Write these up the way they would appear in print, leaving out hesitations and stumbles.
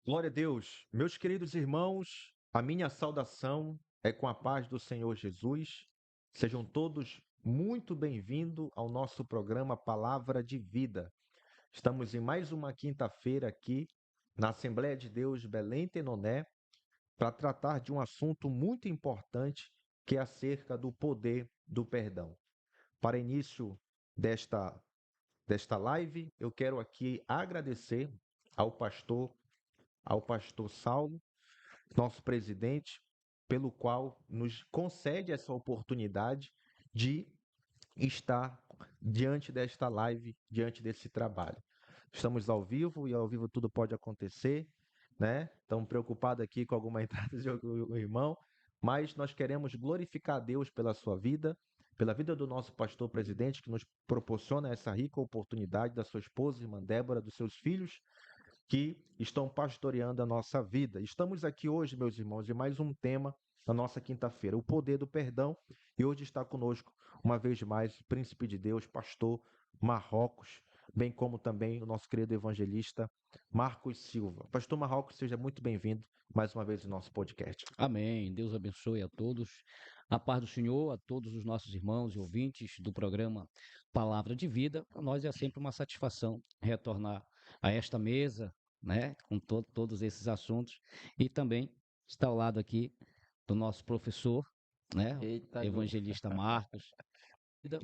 Glória a Deus. Meus queridos irmãos, a minha saudação é com a paz do Senhor Jesus. Sejam todos muito bem-vindos ao nosso programa Palavra de Vida. Estamos em mais uma quinta-feira aqui na Assembleia de Deus Belém Tenoné para tratar de um assunto muito importante que é acerca do poder do perdão. Para início desta live, eu quero aqui agradecer ao pastor Saulo, nosso presidente, pelo qual nos concede essa oportunidade de estar diante desta live, diante desse trabalho. Estamos ao vivo e ao vivo tudo pode acontecer, né? Estamos preocupados aqui com alguma entrada de algum irmão, mas nós queremos glorificar a Deus pela sua vida, pela vida do nosso pastor presidente, que nos proporciona essa rica oportunidade, da sua esposa, irmã Débora, dos seus filhos, que estão pastoreando a nossa vida. Estamos aqui hoje, meus irmãos, de mais um tema na nossa quinta-feira, o poder do perdão. E hoje está conosco, uma vez mais, o príncipe de Deus, pastor Marrocos, bem como também o nosso querido evangelista Marcos Silva. Pastor Marrocos, seja muito bem-vindo mais uma vez no nosso podcast. Amém. Deus abençoe a todos. A paz do Senhor, a todos os nossos irmãos e ouvintes do programa Palavra de Vida. Para nós é sempre uma satisfação retornar a esta mesa, né, com todos esses assuntos, e também estar ao lado aqui do nosso professor, né, Eita, evangelista Marcos.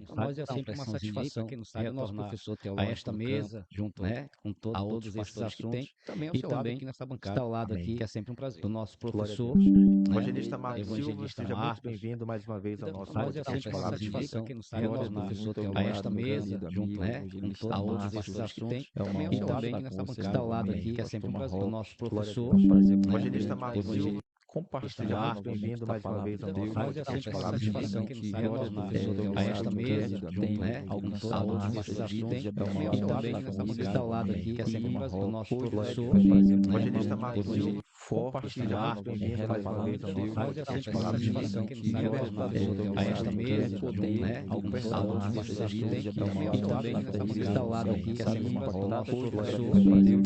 Para nós é sempre uma satisfação quem não sabe, o nosso retornar professor a teológico esta no mesa, campo, junto né, com a outros todos esses pastores que assuntos, tem, também ao e seu lado também aqui nessa estar bancada. ao lado Amém. aqui Que é sempre um prazer. do nosso Glória a professor, Deus. né, Evangelista Marcos Silva, evangelista seja muito Marcos. bem-vindo mais uma vez ao nosso Para nós é podcast sempre uma Palavra de Vida. satisfação quem não sabe, o nosso retornar professor a teológico esta no mesa, campo, junto, né, com evangelista todos Marcos, esses pastores que tem, assuntos, é uma também ao honra seu lado estar aqui com nessa você bancada, ao lado novamente, aqui, que é sempre um prazer. do nosso Glória a professor, Deus. É um prazer muito Evangelista grande Marcos poder Silva, compartilhar seja muito novamente bem-vindo da mais uma palavra vez de ao Deus, nosso Para nós é podcast sempre uma Palavra de Vida. satisfação que retornar professor a esta teológico mesa, já junto, tem né, com alcançado todos muitas esses pessoas, assuntos, é uma também honra também estar com você estar ao lado novamente, aqui, que é sempre um do prazer. nosso Hoje vai professor, fazer muito Evangelista bem Marcos poder Silva, compartilhar seja muito bem-vindo mais uma vez ao de nosso Para nós é podcast sempre uma Palavra de Vida. satisfação retornar a esta mesa, junto, né, com todos esses assuntos, também também estar ao lado aqui, que é sempre um prazer. Do nosso professor,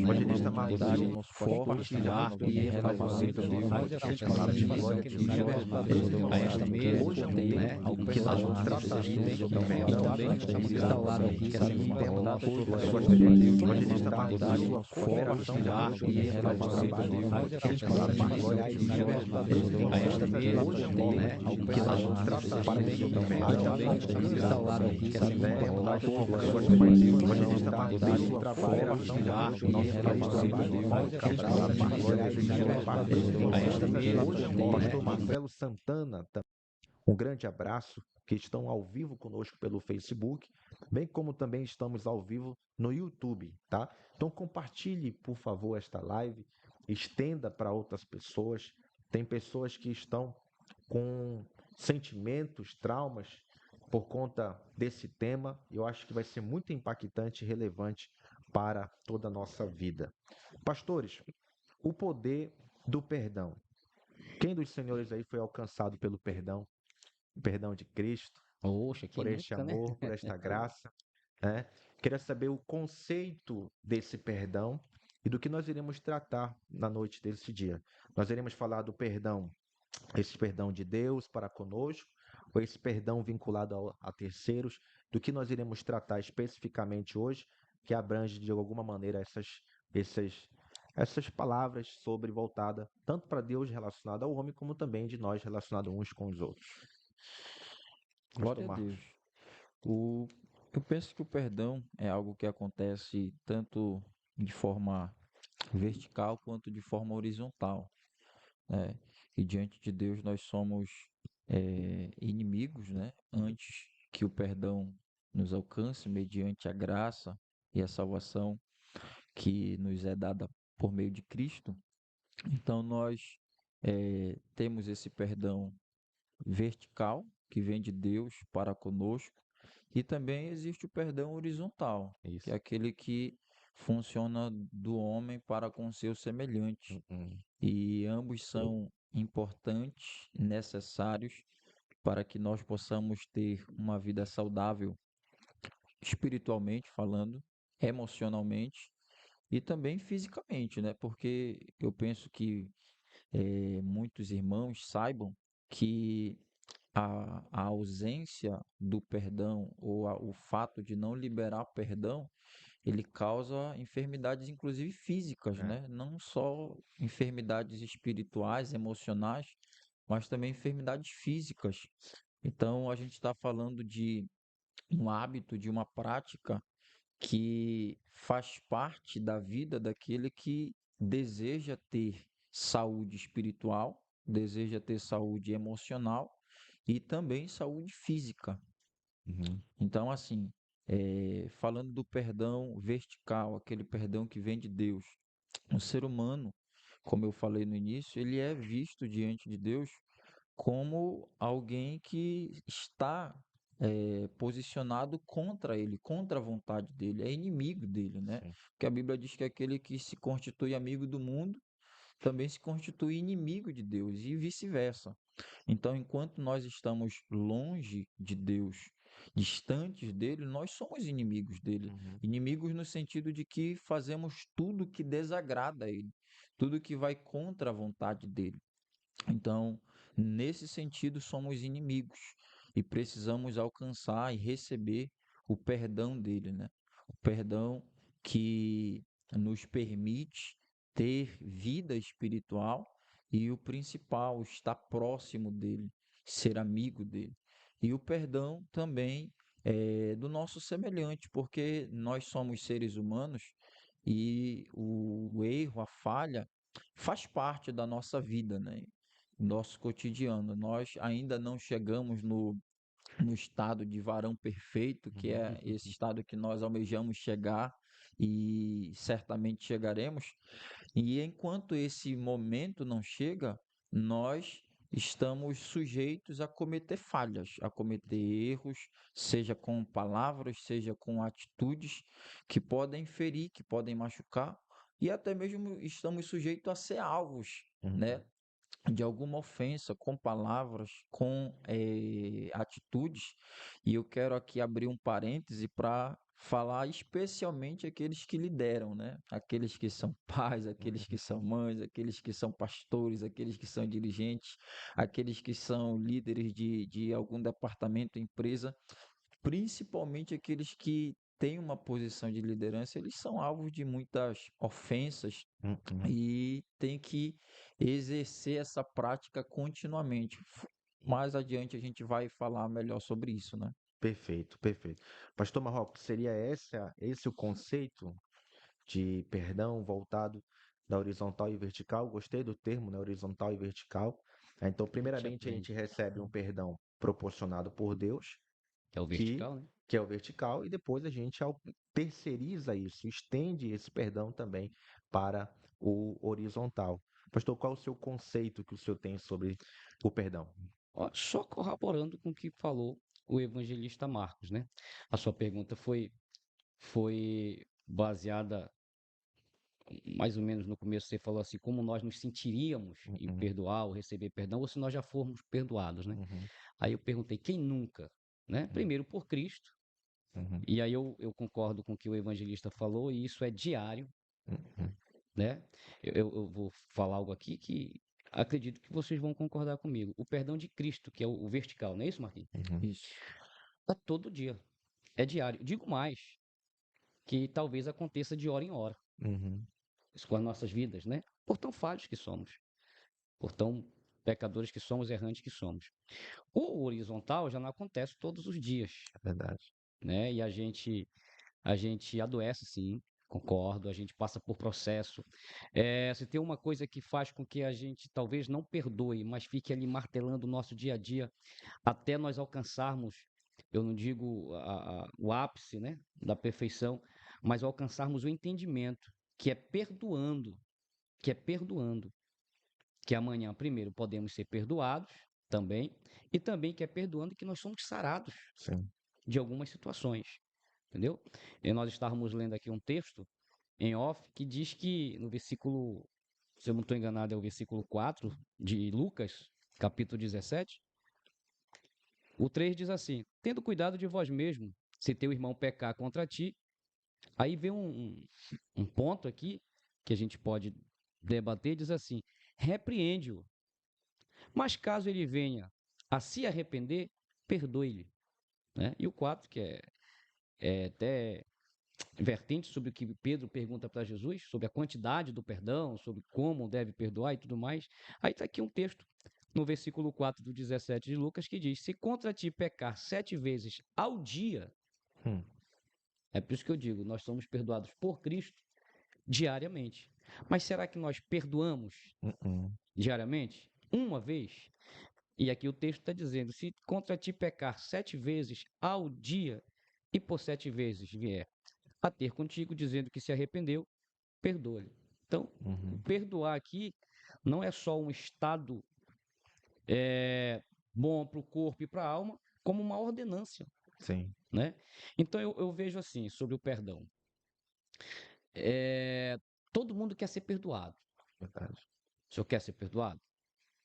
Evangelista Marcos Silva, compartilhar e renovar Deus, Deus, Para nós é sempre uma Palavra de Vida. satisfação retornar a esta mesa, Hoje é um junto, tema né, com que nós todos esses trataremos assuntos, sobre também perdão. estar ao lado aqui, que é sempre um prazer. Do nosso Eu professor, gostaria de evangelista Marcos Silva, compartilhar e renovar Deus, Para nós é sempre uma satisfação retornar a esta mesa, hoje é um junto, tema né, com que nós todos esses trataremos assuntos, sobre também perdão. estar ao lado aqui, que é sempre um prazer. Do nosso professor, Evangelista Marcos Silva, compartilhar e renovar a esta mesa. Hoje é um pastor Marcelo Santana, um grande abraço, que estão ao vivo conosco pelo Facebook, bem como também estamos ao vivo no YouTube, tá? Então compartilhe, por favor, esta live, estenda para outras pessoas. Tem pessoas que estão com sentimentos, traumas por conta desse tema. Eu acho que vai ser muito impactante e relevante para toda a nossa vida. Pastores, o poder do perdão. Quem dos senhores aí foi alcançado pelo perdão? O perdão de Cristo, Oxa, que por este nunca, né? amor, por esta graça, né? Queria saber o conceito desse perdão e do que nós iremos tratar na noite desse dia. Nós iremos falar do perdão, esse perdão de Deus para conosco, ou esse perdão vinculado a terceiros, do que nós iremos tratar especificamente hoje, que abrange de alguma maneira essas palavras sobre voltada tanto para Deus relacionado ao homem, como também de nós relacionados uns com os outros. Glória Pastor a Marcos. Deus. Eu penso que o perdão é algo que acontece tanto de forma vertical quanto de forma horizontal, né? E diante de Deus nós somos inimigos, né? Antes que o perdão nos alcance mediante a graça e a salvação que nos é dada por meio de Cristo. Então nós temos esse perdão vertical que vem de Deus para conosco e também existe o perdão horizontal, que Isso. é aquele que funciona do homem para com seu semelhante. Uhum. E ambos são importantes, necessários para que nós possamos ter uma vida saudável, espiritualmente falando, emocionalmente e também fisicamente, né? Porque eu penso que muitos irmãos saibam que a ausência do perdão ou o fato de não liberar perdão, ele causa enfermidades, inclusive físicas, É. né? Não só enfermidades espirituais, emocionais, mas também enfermidades físicas. Então, a gente está falando de um hábito, de uma prática que faz parte da vida daquele que deseja ter saúde espiritual, deseja ter saúde emocional e também saúde física. Uhum. Então, assim, falando do perdão vertical, aquele perdão que vem de Deus, o ser humano, como eu falei no início, ele é visto diante de Deus como alguém que está posicionado contra ele, contra a vontade dele, é inimigo dele, né? Sim. Porque a Bíblia diz que aquele que se constitui amigo do mundo também se constitui inimigo de Deus e vice-versa. Então, enquanto nós estamos longe de Deus, distantes dele, nós somos inimigos dele. Uhum. Inimigos no sentido de que fazemos tudo que desagrada a ele, tudo que vai contra a vontade dele. Então, nesse sentido, somos inimigos e precisamos alcançar e receber o perdão dele, né? O perdão que nos permite ter vida espiritual e o principal, estar próximo dele, ser amigo dele. E o perdão também do nosso semelhante, porque nós somos seres humanos e o erro, a falha, faz parte da nossa vida, né? Nosso cotidiano. Nós ainda não chegamos no estado de varão perfeito, que é esse estado que nós almejamos chegar e certamente chegaremos. E enquanto esse momento não chega, nós estamos sujeitos a cometer falhas, a cometer erros, seja com palavras, seja com atitudes que podem ferir, que podem machucar, e até mesmo estamos sujeitos a ser alvos, Uhum. né? De alguma ofensa com palavras, com atitudes, e eu quero aqui abrir um parêntese para falar especialmente aqueles que lideram, né? Aqueles que são pais, aqueles que são mães, aqueles que são pastores, aqueles que são dirigentes, aqueles que são líderes de algum departamento, empresa, principalmente aqueles que têm uma posição de liderança, eles são alvos de muitas ofensas Uhum. e tem que exercer essa prática continuamente. Mais adiante a gente vai falar melhor sobre isso, né? Perfeito, perfeito. Pastor Marrocos, seria esse o conceito de perdão voltado da horizontal e vertical? Gostei do termo, né? Horizontal e vertical. Então, A gente primeiramente, a aprende, gente recebe um perdão proporcionado por Deus, que é o que, vertical, né? que é o vertical, e depois a gente terceiriza isso, estende esse perdão também para o horizontal. Pastor, qual é o seu conceito que o senhor tem sobre o perdão? Ó, só corroborando com o que falou o evangelista Marcos, né? A sua pergunta foi baseada mais ou menos no começo. Você falou assim, como nós nos sentiríamos em Uhum, perdoar ou receber perdão, ou se nós já formos perdoados, né? uhum, Aí eu perguntei, quem nunca? Né? Primeiro por Cristo, uhum, e aí eu concordo com o que o evangelista falou, e isso é diário, uhum, né? Eu vou falar algo aqui que acredito que vocês vão concordar comigo. O perdão de Cristo, que é o vertical, não é isso, Marquinhos? uhum, Isso. É todo dia, é diário. Digo mais, que talvez aconteça de hora em hora, uhum. isso com as nossas vidas, né? Por tão falhos que somos, por tão pecadores que somos, errantes que somos. O horizontal já não acontece todos os dias, É verdade. né? E a gente adoece, sim, concordo, a gente passa por processo. Se tem uma coisa que faz com que a gente talvez não perdoe, mas fique ali martelando o nosso dia a dia até nós alcançarmos, eu não digo o ápice, né, da perfeição, mas alcançarmos o entendimento, que é perdoando, que é perdoando, que amanhã, primeiro, podemos ser perdoados também, e também que é perdoando que nós somos sarados Sim. de algumas situações, entendeu? E nós estávamos lendo aqui um texto em off que diz que, no versículo se eu não estou enganado, é o versículo 4 de Lucas, capítulo 17. O 3 diz assim: tendo cuidado de vós mesmo, se teu irmão pecar contra ti. Aí vem um ponto aqui que a gente pode debater, diz assim: repreende-o, mas caso ele venha a se arrepender, perdoe-lhe. Né? E o 4, que é até vertente sobre o que Pedro pergunta para Jesus, sobre a quantidade do perdão, sobre como deve perdoar e tudo mais. Aí está aqui um texto, no versículo 4 do 17 de Lucas, que diz: se contra ti pecar 7 vezes ao dia, Hum, é por isso que eu digo, nós somos perdoados por Cristo diariamente. Mas será que nós perdoamos hum. diariamente? Uma vez? E aqui o texto está dizendo: se contra ti pecar 7 vezes ao dia, e por 7 vezes vier a ter contigo, dizendo que se arrependeu, perdoa-lhe. Então, o Uhum. perdoar aqui não é só um estado bom para o corpo e para a alma, como uma ordenância. Sim, Né? Então, eu vejo assim sobre o perdão. Todo mundo quer ser perdoado. verdade. O senhor quer ser perdoado?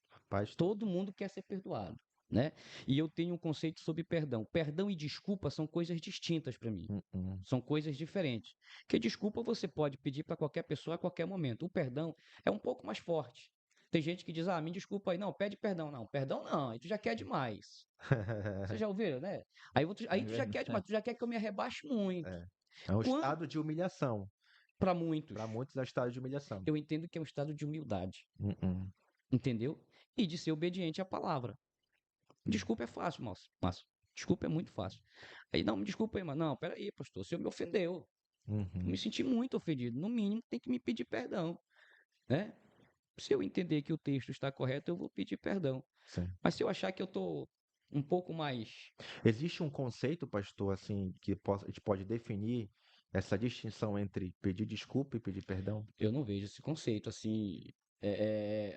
Rapaz, Todo mundo quer ser perdoado, né? E eu tenho um conceito sobre perdão. Perdão e desculpa são coisas distintas para mim. hum. São coisas diferentes. Porque desculpa você pode pedir para qualquer pessoa a qualquer momento. O perdão é um pouco mais forte. Tem gente que diz: "Ah, me desculpa aí, não, pede perdão não. Perdão não, aí tu já quer demais". Você já ouviu, né? Aí É tu já quer demais, verdade. tu já quer que eu me arrebaixe muito. É. É um Quando estado de humilhação. para muitos, Para muitos é um estado de humilhação. eu entendo que é um estado de humildade, Hum. entendeu? E de ser obediente à palavra. Desculpa é fácil, Márcio. Desculpa é muito fácil. Aí, não, me desculpa aí, mas não, peraí, pastor, o senhor me ofendeu. Eu Uhum. me senti muito ofendido. No mínimo, tem que me pedir perdão, né? Se eu entender que o texto está correto, eu vou pedir perdão. Sim. Mas se eu achar que eu estou um pouco mais... Existe um conceito, pastor, assim, que a gente pode definir essa distinção entre pedir desculpa e pedir perdão? Eu não vejo esse conceito, assim,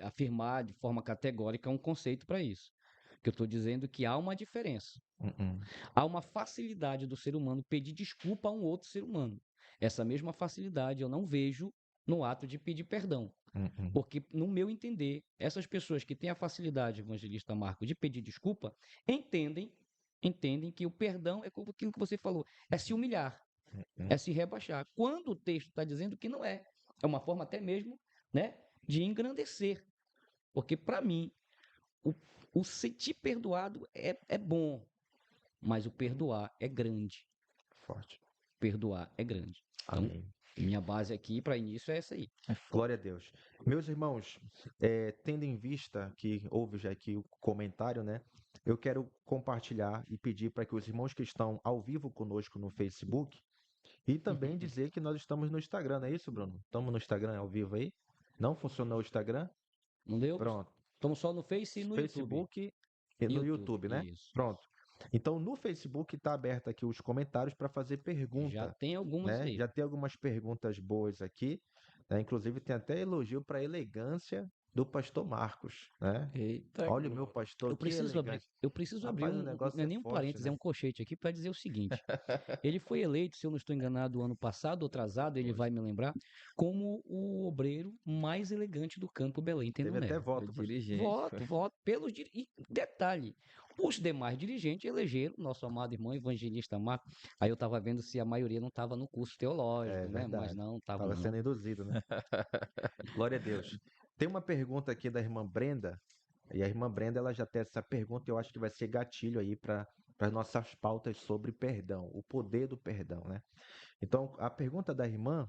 afirmar de forma categórica um conceito para isso. Que eu estou dizendo é que há uma diferença. Uhum. Há uma facilidade do ser humano pedir desculpa a um outro ser humano. Essa mesma facilidade eu não vejo no ato de pedir perdão. Uhum. Porque, no meu entender, essas pessoas que têm a facilidade, evangelista Marco, de pedir desculpa, entendem que o perdão é como aquilo que você falou, é se humilhar, Uhum. é se rebaixar. Quando o texto está dizendo que não é. É uma forma até mesmo, né, de engrandecer. Porque, para mim, o, o sentir perdoado é bom, mas o perdoar é grande. Forte. Perdoar é grande. Então, Amém. minha base aqui para início é essa aí. É forte. Glória a Deus. Meus irmãos, tendo em vista que houve já aqui o comentário, né? Eu quero compartilhar e pedir para que os irmãos que estão ao vivo conosco no Facebook e também dizer que nós estamos no Instagram, não é isso, Bruno? Estamos no Instagram ao vivo aí? Não funcionou o Instagram? Não deu? Pronto. Estamos só no Face e no YouTube. Facebook e no YouTube, né? Isso. Pronto. Então, no Facebook está aberto aqui os comentários para fazer Já pergunta, tem algumas né? aí. Já tem algumas perguntas boas aqui, né? Inclusive tem até elogio para a elegância do pastor Marcos, né? Eita, Olha o meu glória. pastor, que elegante. Eu preciso abrir Rapaz, o não negócio é é nem um forte, parênteses, é né? um colchete aqui para dizer o seguinte. Ele foi eleito, se eu não estou enganado, ano passado ou atrasado, ele vai me lembrar, como o obreiro mais elegante do campo Belém, tem Teve até Neva. O voto, pastor. dirigente. Voto pelos e detalhe, os demais dirigentes elegeram nosso amado irmão evangelista Marco. Aí eu estava vendo se a maioria não estava no curso É teológico, né? Mas verdade. não, estava Estava não. sendo induzido, né? Glória a Deus. Tem uma pergunta aqui da irmã Brenda, e a irmã Brenda ela já tem essa pergunta, e eu acho que vai ser gatilho aí para as nossas pautas sobre perdão, o poder do perdão, né? Então, a pergunta da irmã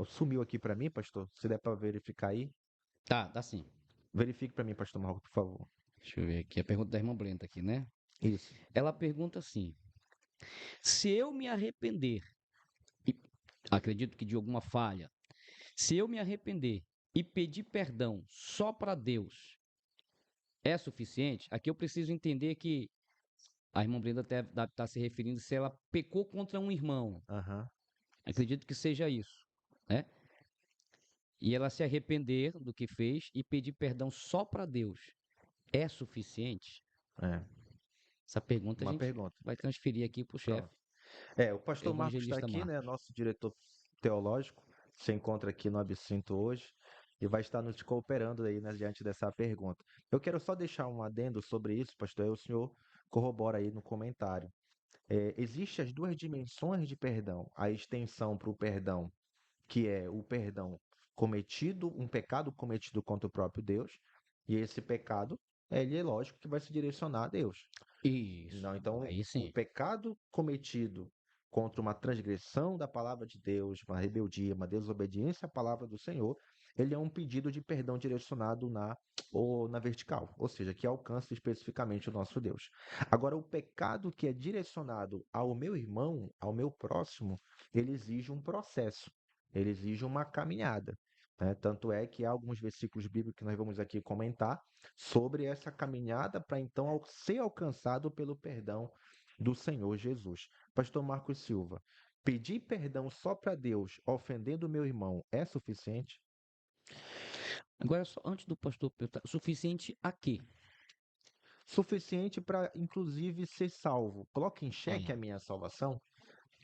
sumiu aqui para mim, pastor. Se der para verificar aí, Tá sim. verifique para mim, pastor Marco, por favor. Deixa eu ver aqui, a pergunta da irmã Brenta aqui, né? Isso. Ela pergunta assim: se eu me arrepender, e acredito que de alguma falha, se eu me arrepender e pedir perdão só para Deus, é suficiente? Aqui eu preciso entender que a irmã Brenda deve estar se referindo se ela pecou contra um irmão. Aham. Acredito que seja isso, né? E ela se arrepender do que fez e pedir perdão só para Deus. É suficiente? É, Essa pergunta a uma gente pergunta. vai transferir aqui para o chefe, Pronto. O pastor Marcos está evangelista aqui, né? Marcos. Nosso diretor teológico, se encontra aqui no Absinto hoje. e vai estar nos cooperando aí, né, diante dessa pergunta. Eu quero só deixar um adendo sobre isso, pastor, e o senhor corrobora aí no comentário. Existem as duas dimensões de perdão, a extensão para o perdão, que é o perdão cometido, um pecado cometido contra o próprio Deus, e esse pecado, ele é lógico que vai se direcionar a Deus. Isso. Não, então, Aí o sim. pecado cometido contra uma transgressão da palavra de Deus, uma rebeldia, uma desobediência à palavra do Senhor, ele é um pedido de perdão direcionado na vertical, ou seja, que alcança especificamente o nosso Deus. Agora, o pecado que é direcionado ao meu irmão, ao meu próximo, ele exige um processo, ele exige uma caminhada. Né? Tanto é que há alguns versículos bíblicos que nós vamos aqui comentar sobre essa caminhada para então ser alcançado pelo perdão do Senhor Jesus. Pastor Marcos Silva, pedir perdão só para Deus, ofendendo o meu irmão, é suficiente? Agora, só antes do pastor perguntar, suficiente a quê? Suficiente para, inclusive, ser salvo. Coloque em xeque a Aí. minha salvação?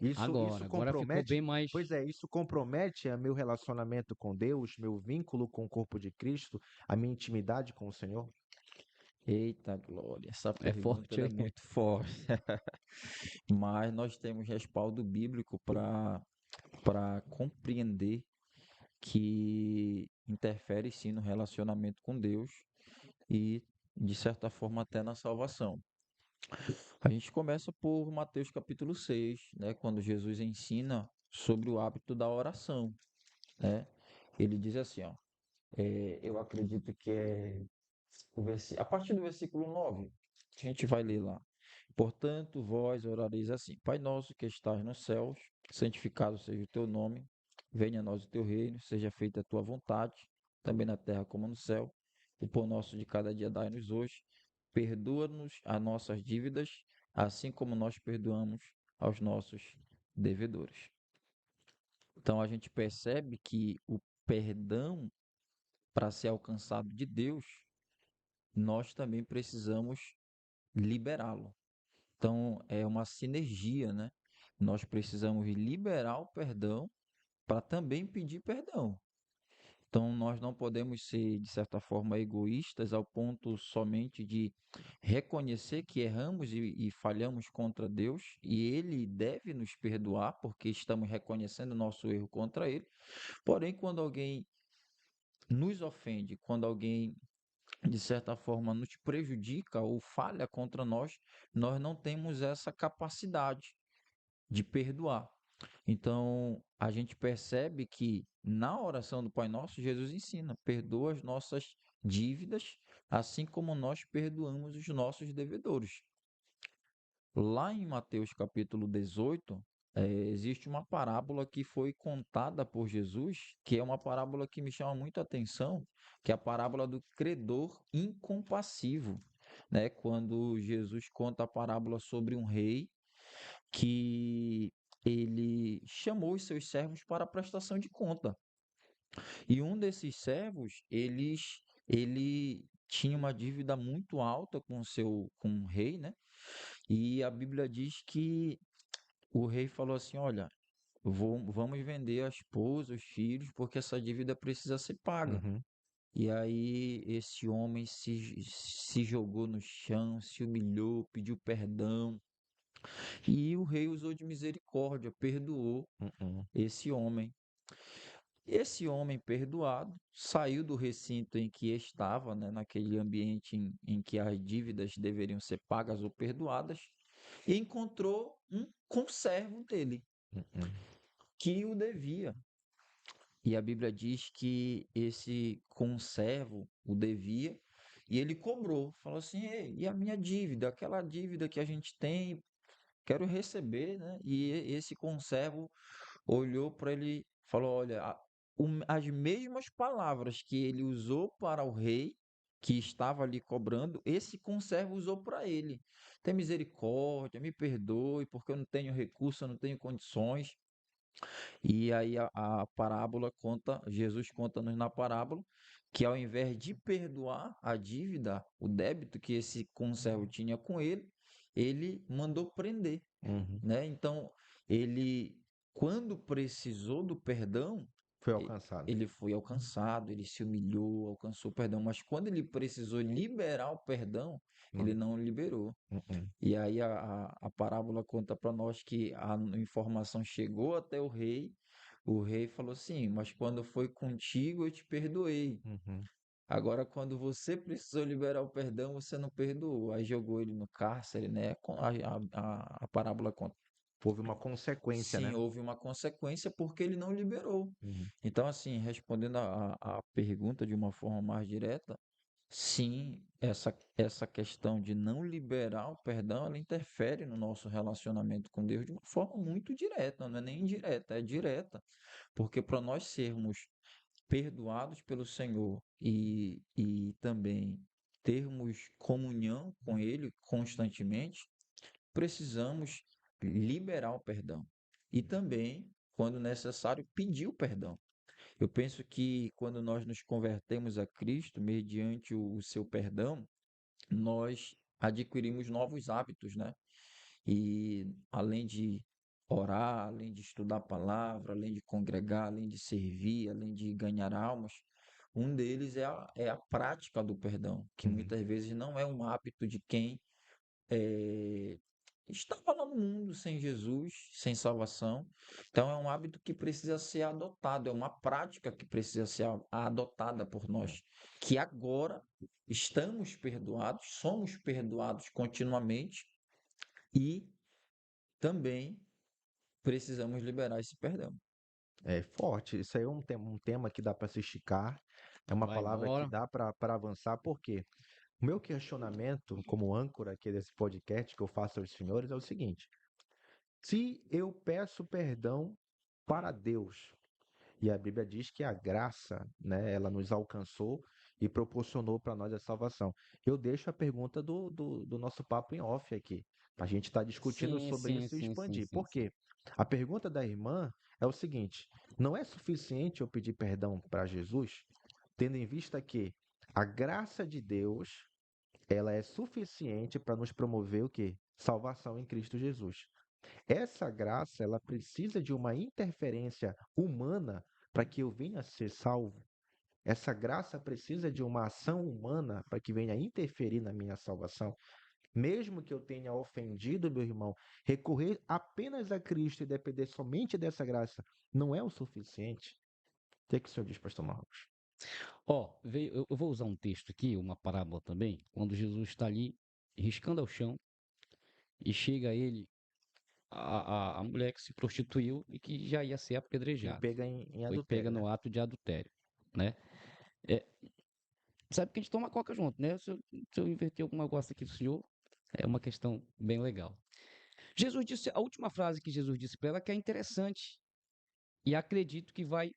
Isso Agora ficou compromete, bem mais. pois é, isso compromete o meu relacionamento com Deus, meu vínculo com o corpo de Cristo, a minha intimidade com o Senhor? Eita glória, essa É pergunta forte, ela é hein? muito forte, mas nós temos respaldo bíblico para compreender que interfere sim no relacionamento com Deus e, de certa forma, até na salvação. A gente começa por Mateus capítulo 6, né, quando Jesus ensina sobre o hábito da oração, né? Ele diz assim, ó, eu acredito que é a partir do versículo 9, a gente vai ler lá. Portanto, vós orareis assim: Pai nosso que estás nos céus, santificado seja o teu nome, venha a nós o teu reino, seja feita a tua vontade, também na terra como no céu. O pão nosso de cada dia dai-nos hoje. Perdoa-nos as nossas dívidas, assim como nós perdoamos aos nossos devedores. Então a gente percebe que o perdão, para ser alcançado de Deus, nós também precisamos liberá-lo. Então, é uma sinergia, né? Nós precisamos liberar o perdão para também pedir perdão. Então, nós não podemos ser, de certa forma, egoístas ao ponto somente de reconhecer que erramos e falhamos contra Deus, e Ele deve nos perdoar, porque estamos reconhecendo o nosso erro contra Ele. Porém, quando alguém nos ofende, quando alguém de certa forma nos prejudica ou falha contra nós, nós não temos essa capacidade de perdoar. Então, a gente percebe que na oração do Pai Nosso, Jesus ensina: perdoa as nossas dívidas, assim como nós perdoamos os nossos devedores. Lá em Mateus capítulo 18, existe uma parábola que foi contada por Jesus, que é uma parábola que me chama muito a atenção, que é a parábola do credor incompassivo, né? Quando Jesus conta a parábola sobre um rei que ele chamou os seus servos para a prestação de conta. E um desses servos, ele tinha uma dívida muito alta com o rei, né? E a Bíblia diz que o rei falou assim: Olha, vamos vender a esposa, os filhos, porque essa dívida precisa ser paga. Uhum. E aí esse homem se jogou no chão, se humilhou, pediu perdão. E o rei usou de misericórdia, perdoou Uhum. esse homem. Esse homem perdoado saiu do recinto em que estava, né, naquele ambiente em que as dívidas deveriam ser pagas ou perdoadas, e encontrou um conservo dele, Uhum. que o devia. E a Bíblia diz que esse conservo o devia, e ele cobrou. Falou assim: Ei, e a minha dívida? Aquela dívida que a gente tem, quero receber, né? E esse conservo olhou para ele e falou: Olha, as mesmas palavras que ele usou para o rei que estava ali cobrando, esse conservo usou para ele. Tem misericórdia, me perdoe, porque eu não tenho recurso, eu não tenho condições. E aí a parábola conta, Jesus conta-nos na parábola, que ao invés de perdoar a dívida, o débito que esse conservo tinha com ele mandou prender, Uhum. né? Então, ele, quando precisou do perdão, Foi e- alcançado. ele foi alcançado, ele se humilhou, alcançou o perdão, mas quando ele precisou liberar o perdão, ele Não. não liberou. Uh-uh. E aí a parábola conta para nós que a informação chegou até o rei falou assim, mas quando foi contigo eu te perdoei. Uhum. Agora, quando você precisou liberar o perdão, você não perdoou. Aí jogou ele no cárcere, né? A parábola conta. Houve uma consequência, Sim, né? houve uma consequência porque ele não liberou. Uhum. Então, assim, respondendo a pergunta de uma forma mais direta, sim, essa questão de não liberar o perdão, ela interfere no nosso relacionamento com Deus de uma forma muito direta, não é nem indireta, é direta. Porque para nós sermos perdoados pelo Senhor e também termos comunhão com Ele constantemente, precisamos liberar o perdão. E também, quando necessário, pedir o perdão. Eu penso que quando nós nos convertemos a Cristo, mediante o seu perdão, nós adquirimos novos hábitos, né? E além de orar, além de estudar a palavra, além de congregar, além de servir, além de ganhar almas, um deles é a prática do perdão, que Uhum. muitas vezes não é um hábito de quem eh, estava lá no mundo sem Jesus, sem salvação. Então é um hábito que precisa ser adotado, é uma prática que precisa ser adotada por nós, que agora estamos perdoados, somos perdoados continuamente e também precisamos liberar esse perdão. É forte. Isso aí é um tema que dá para se esticar. É uma Vai palavra que embora. dá para avançar. Por quê? O meu questionamento, como âncora aqui desse podcast que eu faço aos senhores, é o seguinte: se eu peço perdão para Deus, e a Bíblia diz que a graça, né, ela nos alcançou e proporcionou para nós a salvação. Eu deixo a pergunta do nosso papo em off aqui. A gente está discutindo Sim, sobre sim, isso e sim, sim, expandir. sim, Por sim. quê? A pergunta da irmã é o seguinte: não é suficiente eu pedir perdão para Jesus, tendo em vista que a graça de Deus, ela é suficiente para nos promover o quê? Salvação em Cristo Jesus. Essa graça, ela precisa de uma interferência humana para que eu venha a ser salvo. Essa graça precisa de uma ação humana para que venha interferir na minha salvação. Mesmo que eu tenha ofendido meu irmão, recorrer apenas a Cristo e depender somente dessa graça não é o suficiente. O que é que o senhor diz, pastor Marcos? Ó, eu vou usar um texto aqui, uma parábola também, quando Jesus está ali riscando ao chão e chega a ele a mulher que se prostituiu e que já ia ser Foi apedrejada. pega em Foi pega adultério, né? no ato de adultério, né? É, sabe que a gente toma coca junto, né? Se eu inverter alguma coisa aqui do senhor, é uma questão bem legal. Jesus disse, a última frase que Jesus disse para ela que é interessante e acredito que vai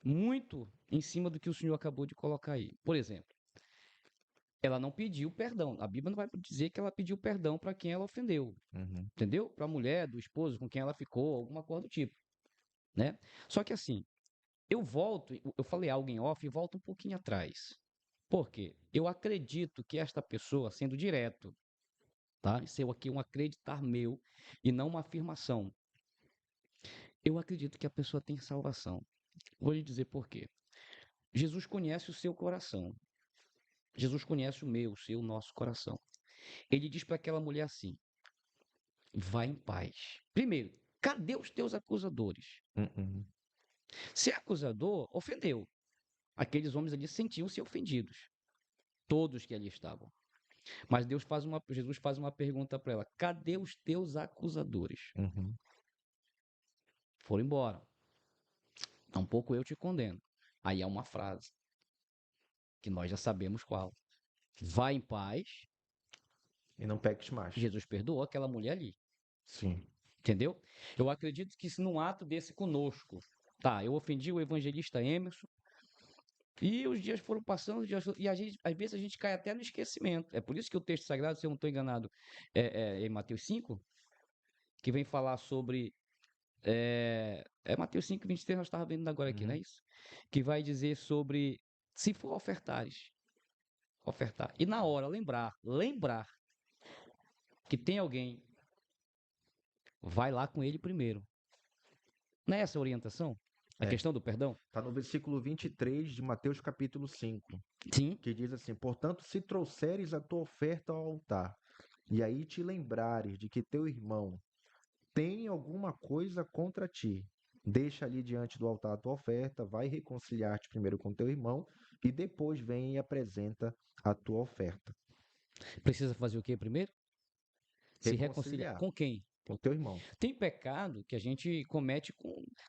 muito em cima do que o senhor acabou de colocar aí. Por exemplo, ela não pediu perdão. A Bíblia não vai dizer que ela pediu perdão para quem ela ofendeu, Uhum. entendeu? Para a mulher, do esposo com quem ela ficou, alguma coisa do tipo, né? Só que assim, eu falei algo em off e volto um pouquinho atrás. Por quê? Eu acredito que esta pessoa, sendo direto, tá? Isso é aqui um acreditar meu e não uma afirmação. Eu acredito que a pessoa tem salvação. Vou lhe dizer por quê. Jesus conhece o seu coração. Jesus conhece o meu, o seu, o nosso coração. Ele diz para aquela mulher assim: vai em paz. Primeiro, cadê os teus acusadores? Uhum. Se é acusador, ofendeu. Aqueles homens ali sentiam-se ofendidos. Todos que ali estavam. Mas Jesus faz uma pergunta para ela: cadê os teus acusadores? Uhum. Foram embora. Tampouco eu te condeno. Aí há uma frase, que nós já sabemos qual. Vai em paz. E não peques mais. Jesus perdoou aquela mulher ali. Sim. Entendeu? Eu acredito que se num ato desse conosco, tá, eu ofendi o evangelista Emerson, e os dias foram passando, e às vezes a gente cai até no esquecimento. É por isso que o texto sagrado, se eu não estou enganado, em Mateus 5, que vem falar sobre. É Mateus 5, 23, nós estávamos vendo agora aqui, não é Uhum. isso? Que vai dizer sobre se for ofertares, ofertar. E na hora, lembrar que tem alguém, vai lá com ele primeiro. Não é essa a orientação? A É. questão do perdão? Está no versículo 23 de Mateus capítulo 5, Sim. que diz assim: Portanto, se trouxeres a tua oferta ao altar, e aí te lembrares de que teu irmão tem alguma coisa contra ti, deixa ali diante do altar a tua oferta, vai reconciliar-te primeiro com teu irmão, e depois vem e apresenta a tua oferta. Precisa fazer o quê primeiro? Se reconciliar. Reconciliar Com quem? com teu irmão. Tem pecado que a gente comete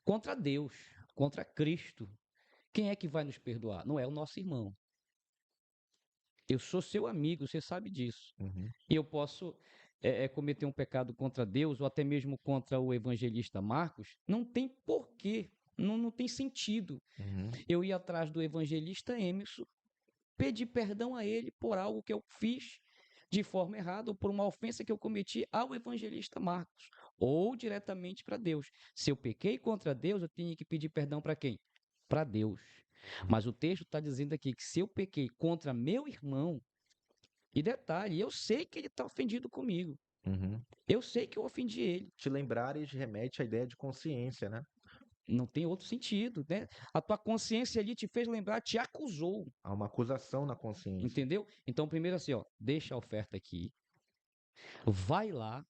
contra Deus, contra Cristo. Quem é que vai nos perdoar? Não é o nosso irmão. Eu sou seu amigo, você sabe disso. Uhum, E eu posso cometer um pecado contra Deus ou até mesmo contra o evangelista Marcos. Não tem porquê, não tem sentido uhum, eu ir atrás do evangelista Emerson, pedir perdão a ele por algo que eu fiz de forma errada ou por uma ofensa que eu cometi ao evangelista Marcos, ou diretamente para Deus. Se eu pequei contra Deus, eu tenho que pedir perdão para quem? Para Deus. Mas o texto está dizendo aqui que se eu pequei contra meu irmão, e detalhe, eu sei que ele está ofendido comigo. uhum. Eu sei que eu ofendi ele. Te lembrares remete à ideia de consciência, né? Não tem outro sentido, né? A tua consciência ali te fez lembrar, te acusou, Há uma acusação na consciência. entendeu? Então, primeiro assim, ó, deixa a oferta aqui, vai lá.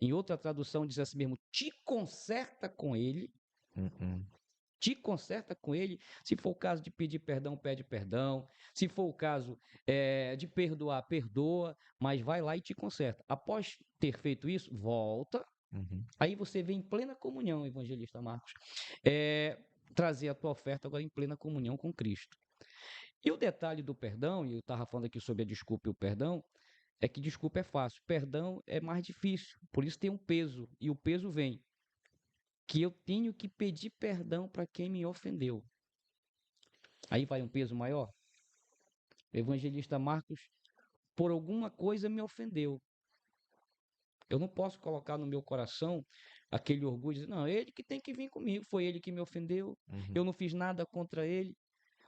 Em outra tradução diz assim mesmo, te conserta com ele, Uhum. te conserta com ele. Se for o caso de pedir perdão, pede perdão. Se for o caso de perdoar, perdoa, mas vai lá e te conserta. Após ter feito isso, volta. Uhum. Aí você vem em plena comunhão, evangelista Marcos, trazer a tua oferta agora em plena comunhão com Cristo. E o detalhe do perdão, e eu estava falando aqui sobre a desculpa e o perdão, é que desculpa é fácil, perdão é mais difícil, por isso tem um peso, e o peso vem que eu tenho que pedir perdão para quem me ofendeu. Aí vai um peso maior. O evangelista Marcos, por alguma coisa, me ofendeu. Eu não posso colocar no meu coração aquele orgulho de dizer, não, ele que tem que vir comigo, foi ele que me ofendeu, Uhum. eu não fiz nada contra ele.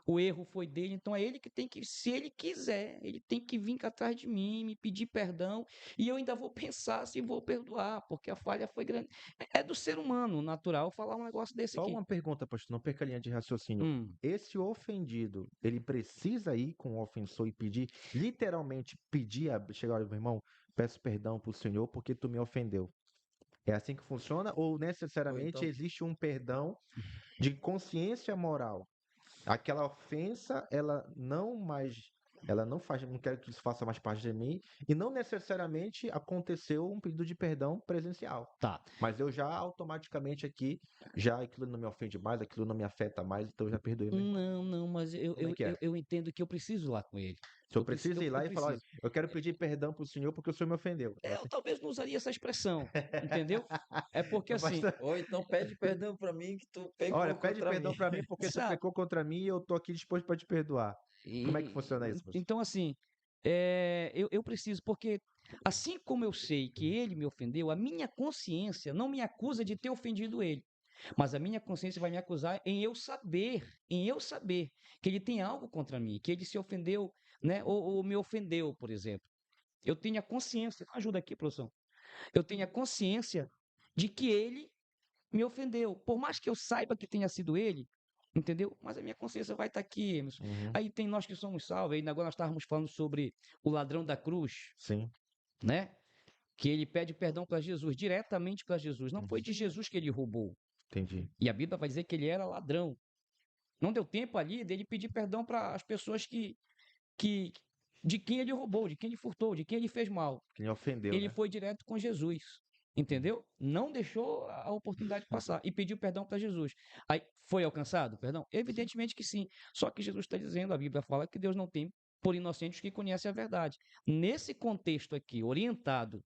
O erro foi dele, então é ele que tem que, se ele quiser, ele tem que vir cá atrás de mim, me pedir perdão, e eu ainda vou pensar se vou perdoar, porque a falha foi grande. É do ser humano natural falar um negócio desse Só aqui. uma pergunta, pastor, não perca a linha de raciocínio. Hum, Esse ofendido, ele precisa ir com o ofensor e pedir, literalmente pedir, chegar, olha, meu irmão, peço perdão pro Senhor porque tu me ofendeu. É assim que funciona? Ou Ou necessariamente então, existe um perdão de consciência moral? Aquela ofensa, ela não faz, não quero que isso faça mais parte de mim, e não necessariamente aconteceu um pedido de perdão presencial. tá. Mas eu já automaticamente aqui, já aquilo não me ofende mais, aquilo não me afeta mais, então eu já perdoei meu irmão. Não, mas eu, Como é eu, que eu, é? eu entendo que eu preciso ir lá com ele. O senhor precisa ir Eu lá e falar, olha, preciso. eu quero pedir perdão pro senhor porque o senhor me ofendeu. É Eu assim. talvez não usaria essa expressão, entendeu? É porque assim, Pastor, ou então pede perdão para mim que tu olha, pecou pede contra mim. perdão pra mim porque tu sabe? pecou contra mim e eu tô aqui disposto para te perdoar. Como é que funciona isso, pastor? Então assim, eu preciso, porque assim como eu sei que ele me ofendeu, a minha consciência não me acusa de ter ofendido ele. Mas a minha consciência vai me acusar em eu saber que ele tem algo contra mim, que ele se ofendeu, né? Ou me ofendeu, por exemplo. Eu tenho a consciência, ajuda aqui, produção. Eu tenho a consciência de que ele me ofendeu. Por mais que eu saiba que tenha sido ele, entendeu? Mas a minha consciência vai estar aqui, Emerson. Uhum, Aí tem nós que somos salvos, aí agora nós estávamos falando sobre o ladrão da cruz, sim, né? Que ele pede perdão para Jesus, diretamente para Jesus. Não foi uhum, de Jesus que ele roubou. entendi. E a Bíblia vai dizer que ele era ladrão. Não deu tempo ali dele pedir perdão para as pessoas que de quem ele roubou, de quem ele furtou, de quem ele fez mal. Que me ofendeu, Ele né? foi direto com Jesus, entendeu? Não deixou a oportunidade passar e pediu perdão para Jesus. Aí foi alcançado, perdão? Evidentemente que sim. Só que Jesus está dizendo, a Bíblia fala que Deus não tem por inocentes que conhecem a verdade. Nesse contexto aqui, orientado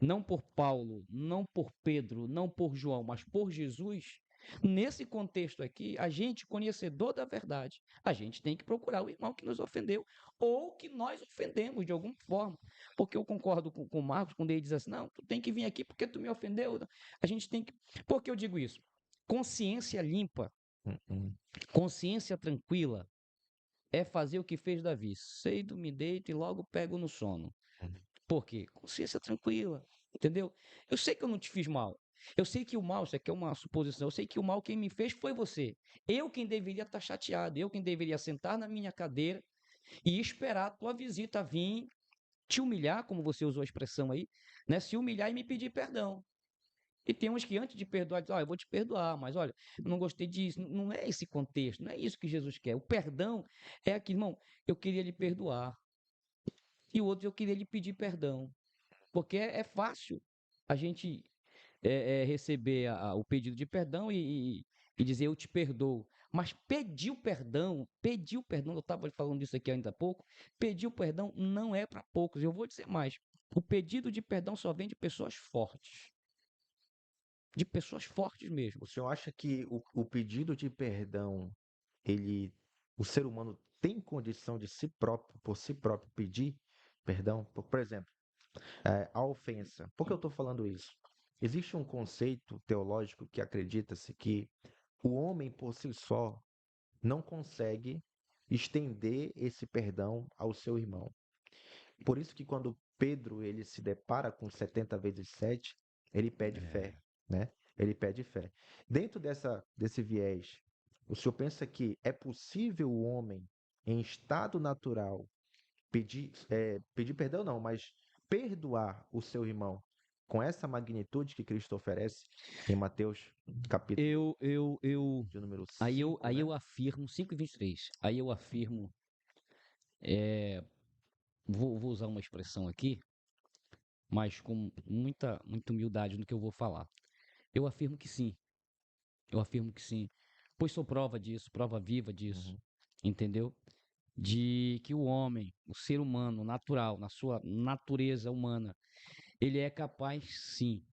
não por Paulo, não por Pedro, não por João, mas por Jesus, nesse contexto aqui, a gente, conhecedor da verdade, a gente tem que procurar o irmão que nos ofendeu ou que nós ofendemos de alguma forma. Porque eu concordo com o Marcos quando ele diz assim: não, tu tem que vir aqui porque tu me ofendeu. A gente tem que. Por que eu digo isso? Consciência limpa, Uhum, consciência tranquila é fazer o que fez Davi. Cedo me deito e logo pego no sono. uhum, Por quê? Consciência tranquila, entendeu? Eu sei que eu não te fiz mal. Eu sei que o mal, isso aqui é uma suposição, eu sei que o mal quem me fez foi você. Eu quem deveria estar chateado, eu quem deveria sentar na minha cadeira e esperar a tua visita vir te humilhar, como você usou a expressão aí, né? Se humilhar e me pedir perdão. E tem uns que antes de perdoar, dizem, eu vou te perdoar, mas olha, eu não gostei disso. Não é esse contexto, não é isso que Jesus quer. O perdão é aqui, irmão, eu queria lhe perdoar. E o outro, eu queria lhe pedir perdão. Porque é fácil a gente receber o pedido de perdão e dizer eu te perdoo. Mas pedir o perdão, eu estava falando disso aqui ainda há pouco, pedir o perdão não é para poucos. Eu vou dizer mais. O pedido de perdão só vem de pessoas fortes. De pessoas fortes mesmo. O senhor acha que o pedido de perdão, ele, o ser humano tem condição de por si próprio pedir perdão? Por exemplo, a ofensa. Por que eu estou falando isso? Existe um conceito teológico que acredita-se que o homem por si só não consegue estender esse perdão ao seu irmão. Por isso que quando Pedro ele se depara com 70 vezes 7, ele pede fé, né? Ele pede fé. Dentro desse viés, o senhor pensa que é possível o homem, em estado natural, pedir perdão não, mas perdoar o seu irmão com essa magnitude que Cristo oferece em Mateus capítulo de número Aí 5, né? eu afirmo, 5:23, aí eu afirmo, vou usar uma expressão aqui, mas com muita humildade no que eu vou falar. Eu afirmo que sim, eu afirmo que sim, pois sou prova disso, prova viva disso, Uhum. entendeu? De que o homem, o ser humano natural, na sua natureza humana, ele é capaz sim,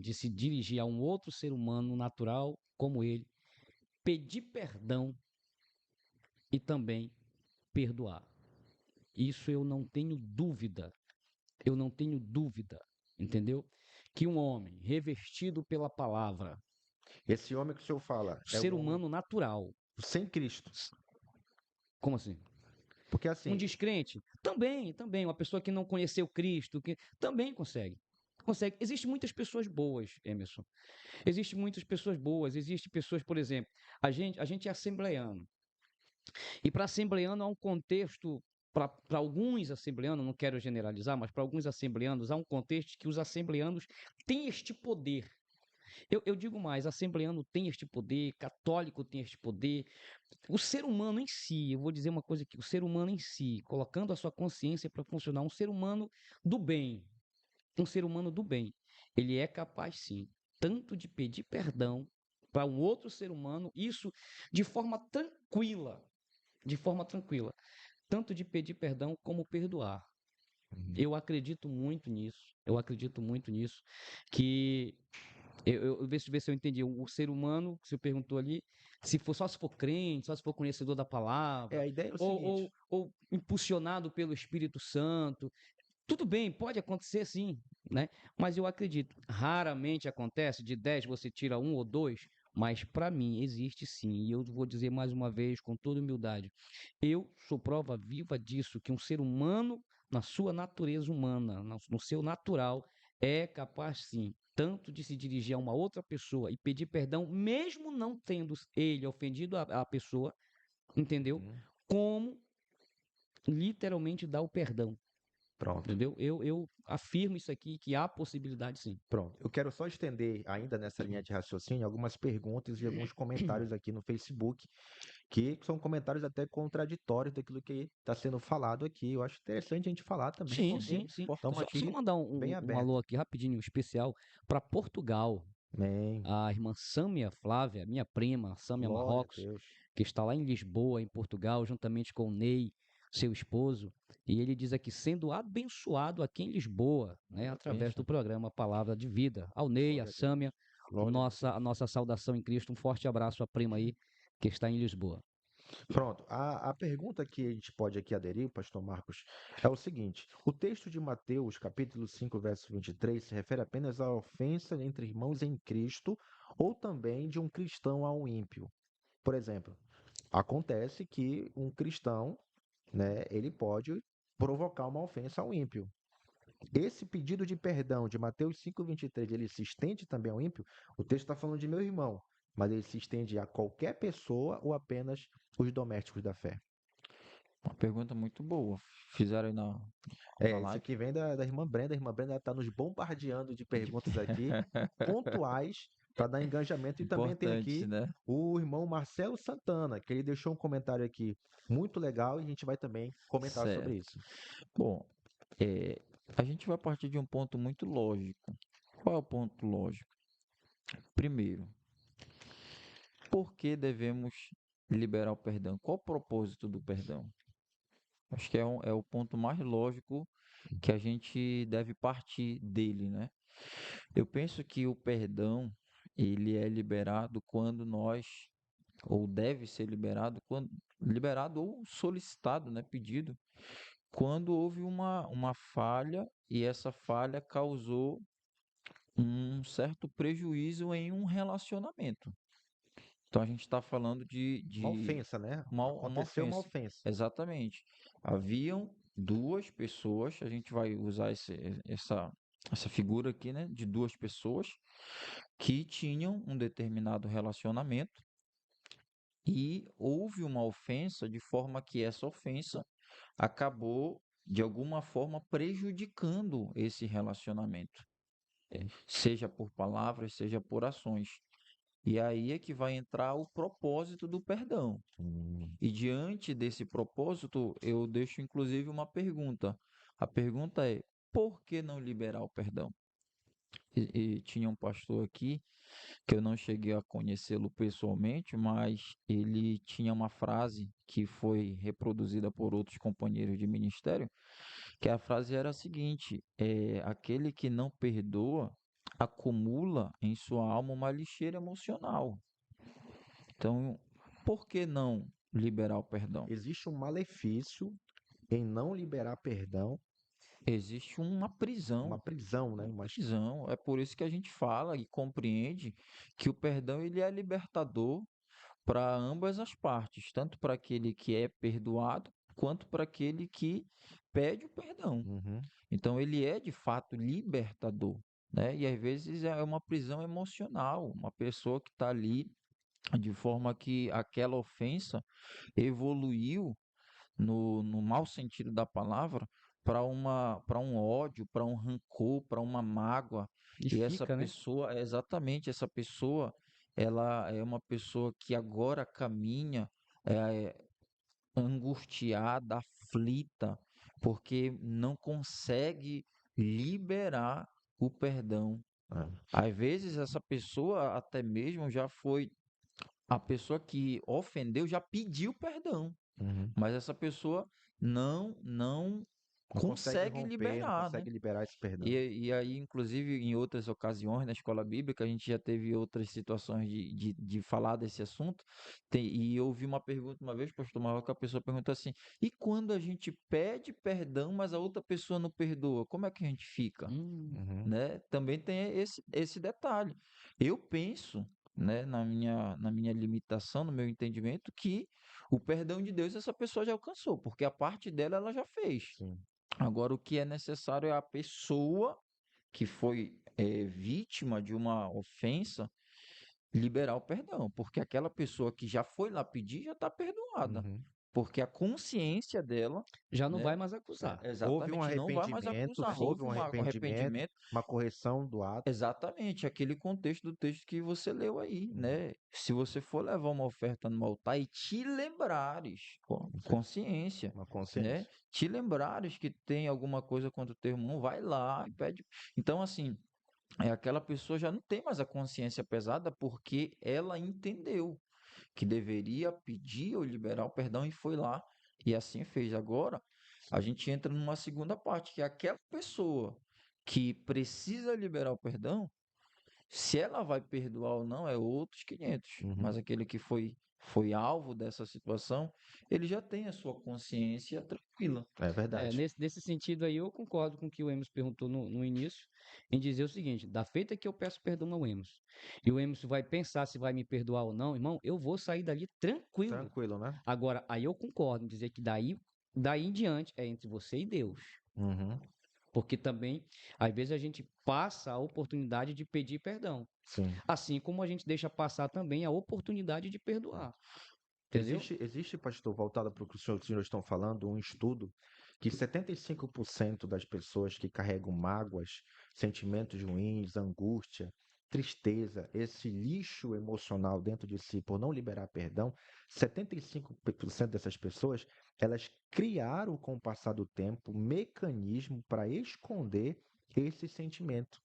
de se dirigir a um outro ser humano natural como ele, pedir perdão e também perdoar. Isso eu não tenho dúvida, entendeu? Que um homem revestido pela palavra, Esse homem que o senhor fala é ser o homem humano natural, sem Cristo. como assim? Porque Um assim, descrente? Também. Uma pessoa que não conheceu Cristo, que também consegue. Consegue. Existem muitas pessoas boas, Emerson. Existem muitas pessoas boas. Existem pessoas, por exemplo, a gente é assembleiano. E para assembleano há um contexto, para alguns assembleanos, não quero generalizar, mas para alguns assembleanos há um contexto que os assembleanos têm este poder. Eu digo mais, assembleano tem este poder, católico tem este poder. O ser humano em si, eu vou dizer uma coisa aqui, o ser humano em si, colocando a sua consciência para funcionar, um ser humano do bem, um ser humano do bem, ele é capaz sim, tanto de pedir perdão para um outro ser humano, isso de forma tranquila, de forma tranquila, tanto de pedir perdão como perdoar. uhum, Eu acredito muito nisso, que ver se eu entendi. O ser humano, que você perguntou ali, só se for crente, só se for conhecedor da palavra, a ideia é o seguinte, ou impulsionado pelo Espírito Santo, tudo bem, pode acontecer sim, né? Mas eu acredito, raramente acontece, de 10 você tira um ou dois, mas para mim existe sim, e eu vou dizer mais uma vez, com toda humildade, eu sou prova viva disso, que um ser humano, na sua natureza humana, no seu natural, é capaz sim, tanto de se dirigir a uma outra pessoa e pedir perdão, mesmo não tendo ele ofendido a pessoa, entendeu? uhum, Como literalmente dar o perdão. pronto. Entendeu? Eu afirmo isso aqui, que há possibilidade sim. Pronto, eu quero só estender ainda nessa linha de raciocínio algumas perguntas e alguns comentários aqui no Facebook, que são comentários até contraditórios daquilo que está sendo falado aqui. Eu acho interessante a gente falar também, Sim, porque sim, sim. estamos Só aqui mandar bem um alô abertos. aqui rapidinho, especial, para Portugal. Amém. A irmã Sâmia Flávia, minha prima, Sâmia Glória a Marrocos, Deus. que está lá em Lisboa, em Portugal, juntamente com o Ney, seu esposo. E ele diz aqui, sendo abençoado aqui em Lisboa, né, Uma através do bênção. programa Palavra de Vida. Ao Ney, a Glória a Deus. Sâmia, Glória a a Deus. nossa saudação em Cristo. Um forte abraço à prima aí, que está em Lisboa. Pronto, a pergunta que a gente pode aqui aderir, pastor Marcos, é o seguinte: o texto de Mateus, capítulo 5, verso 23, se refere apenas à ofensa entre irmãos em Cristo ou também de um cristão a um ímpio? Por exemplo, acontece que um cristão, né, ele pode provocar uma ofensa ao ímpio. esse pedido de perdão de Mateus 5,23, ele se estende também ao ímpio? O texto está falando de meu irmão, mas ele se estende a qualquer pessoa ou apenas os domésticos da fé? Uma pergunta muito boa. Fizeram aí na Isso live. aqui vem da irmã Brenda. A irmã Brenda está nos bombardeando de perguntas aqui, pontuais, para dar engajamento. E também tem Importante, aqui né? o irmão Marcelo Santana, que ele deixou um comentário aqui muito legal e a gente vai também comentar sobre Certo. isso. Bom, é, a gente vai partir de um ponto muito lógico. Qual é o ponto lógico? Primeiro, por que devemos liberar o perdão? Qual o propósito do perdão? Acho que é o ponto mais lógico que a gente deve partir dele, né? Eu penso que o perdão, ele é liberado quando nós, ou deve ser liberado, quando, liberado ou solicitado, né? Pedido, quando houve uma falha e essa falha causou um certo prejuízo em um relacionamento. Então a gente está falando Uma de ofensa, né? uma Aconteceu uma ofensa. ofensa. Exatamente. Haviam duas pessoas, a gente vai usar essa figura aqui, né? De duas pessoas que tinham um determinado relacionamento e houve uma ofensa de forma que essa ofensa acabou, de alguma forma, prejudicando esse relacionamento, seja por palavras, seja por ações. E aí é que vai entrar o propósito do perdão. Hum. E diante desse propósito, eu deixo inclusive uma pergunta. A pergunta é: por que não liberar o perdão? E tinha um pastor aqui que eu não cheguei a conhecê-lo pessoalmente, mas ele tinha uma frase que foi reproduzida por outros companheiros de ministério, que a frase era a seguinte: aquele que não perdoa acumula em sua alma uma lixeira emocional. Então, por que não liberar o perdão? Existe um malefício em não liberar perdão, Existe uma prisão, né? uma prisão. É por isso que a gente fala e compreende que o perdão ele é libertador para ambas as partes, tanto para aquele que é perdoado, quanto para aquele que pede o perdão. Uhum. Então ele é de fato libertador, né? E às vezes é uma prisão emocional, uma pessoa que está ali de forma que aquela ofensa evoluiu no mau sentido da palavra para um ódio, para um rancor, para uma mágoa. E E essa fica, né? pessoa, exatamente essa pessoa, ela é uma pessoa que agora caminha angustiada, aflita, porque não consegue liberar o perdão. É. Às vezes essa pessoa até mesmo já foi a pessoa que ofendeu já pediu perdão, Uhum. mas essa pessoa não Não consegue consegue romper, não liberar, né? consegue liberar esse E, perdão. e aí, inclusive, em outras ocasiões na escola bíblica, a gente já teve outras situações de falar desse assunto. E eu ouvi uma pergunta uma vez, pastor Marco, que a pessoa perguntou assim: e quando a gente pede perdão, mas a outra pessoa não perdoa, como é que a gente fica? Uhum. Né? Também tem esse detalhe. Eu penso, né, na minha limitação, no meu entendimento, que o perdão de Deus essa pessoa já alcançou, porque a parte dela ela já fez. Sim. Agora, o que é necessário é a pessoa que foi vítima de uma ofensa liberar o perdão, porque aquela pessoa que já foi lá pedir já está perdoada, Uhum. porque a consciência dela, Já não vai né, mais acusar. Houve um exatamente não vai mais acusar. Houve um um arrependimento, arrependimento. uma correção do ato. Exatamente, aquele contexto do texto que você leu aí, Uhum. né? Se você for levar uma oferta no altar e te lembrares, consciência, Uma né? consciência. Te lembrares que tem alguma coisa contra o teu irmão, vai lá e pede. Então, assim, aquela pessoa já não tem mais a consciência pesada porque ela entendeu que deveria pedir ou liberar o perdão e foi lá e assim fez. Agora, a gente entra numa segunda parte, que é aquela pessoa que precisa liberar o perdão, se ela vai perdoar ou não é outros 500, Uhum. mas aquele que foi alvo dessa situação, ele já tem a sua consciência tranquila. É É, verdade. nesse sentido aí, eu concordo com o que o Emerson perguntou no início, em dizer o seguinte: da feita que eu peço perdão ao Emerson, e o Emerson vai pensar se vai me perdoar ou não, irmão, eu vou sair dali tranquilo. Tranquilo, né? Agora, aí eu concordo em dizer que daí em diante é entre você e Deus. Uhum. Porque também, às vezes, a gente passa a oportunidade de pedir perdão. Sim. Assim como a gente deixa passar também a oportunidade de perdoar. Entendeu? Existe, pastor, voltado para o que os senhores estão falando, um estudo que 75% das pessoas que carregam mágoas, sentimentos ruins, angústia, tristeza, esse lixo emocional dentro de si por não liberar perdão, 75% dessas pessoas, elas criaram com o passar do tempo um mecanismo para esconder esse sentimento.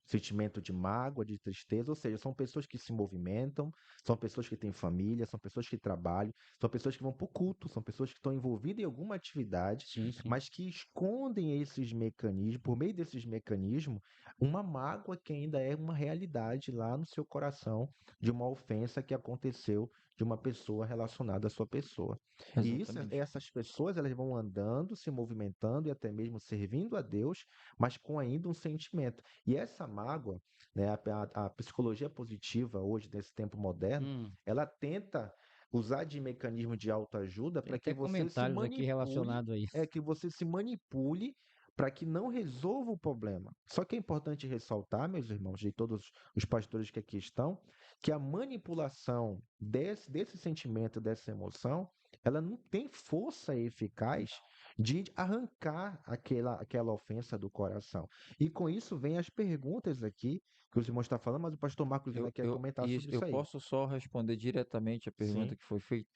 Sentimento de mágoa, de tristeza, ou seja, são pessoas que se movimentam, são pessoas que têm família, são pessoas que trabalham, são pessoas que vão para o culto, são pessoas que estão envolvidas em alguma atividade, Sim, sim. mas que escondem esses mecanismos, por meio desses mecanismos, uma mágoa que ainda é uma realidade lá no seu coração de uma ofensa que aconteceu de uma pessoa relacionada à sua pessoa. E Exatamente. essas pessoas elas vão andando, se movimentando e até mesmo servindo a Deus, mas com ainda um sentimento. E essa mágoa, né, a psicologia positiva hoje, nesse tempo moderno, Hum, ela tenta usar de mecanismo de autoajuda tem para até que você se comentários aqui manipule, relacionados a isso. que você se manipule para que não resolva o problema. Só que é importante ressaltar, meus irmãos, e todos os pastores que aqui estão, que a manipulação desse sentimento, dessa emoção, ela não tem força eficaz de arrancar aquela ofensa do coração. E com isso vem as perguntas aqui que os irmãos estão falando, mas o pastor Marcos ainda quer comentar sobre Eu isso aí. posso só responder diretamente a pergunta Sim. que foi feita.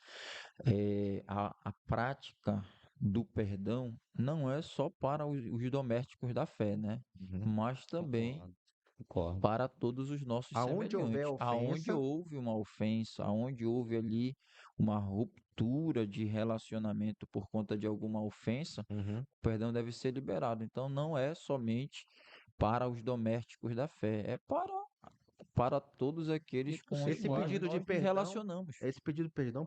A prática do perdão não é só para os domésticos da fé, né? Uhum. Mas também Concordo, concordo. para todos os nossos Aonde houver semelhantes. Aonde ofensa, houve uma ofensa, aonde houve ali uma ruptura de relacionamento por conta de alguma ofensa, uhum, o perdão deve ser liberado. Então não é somente para os domésticos da fé, é para todos aqueles com os esse quais pedido de nós nos perdão, relacionamos.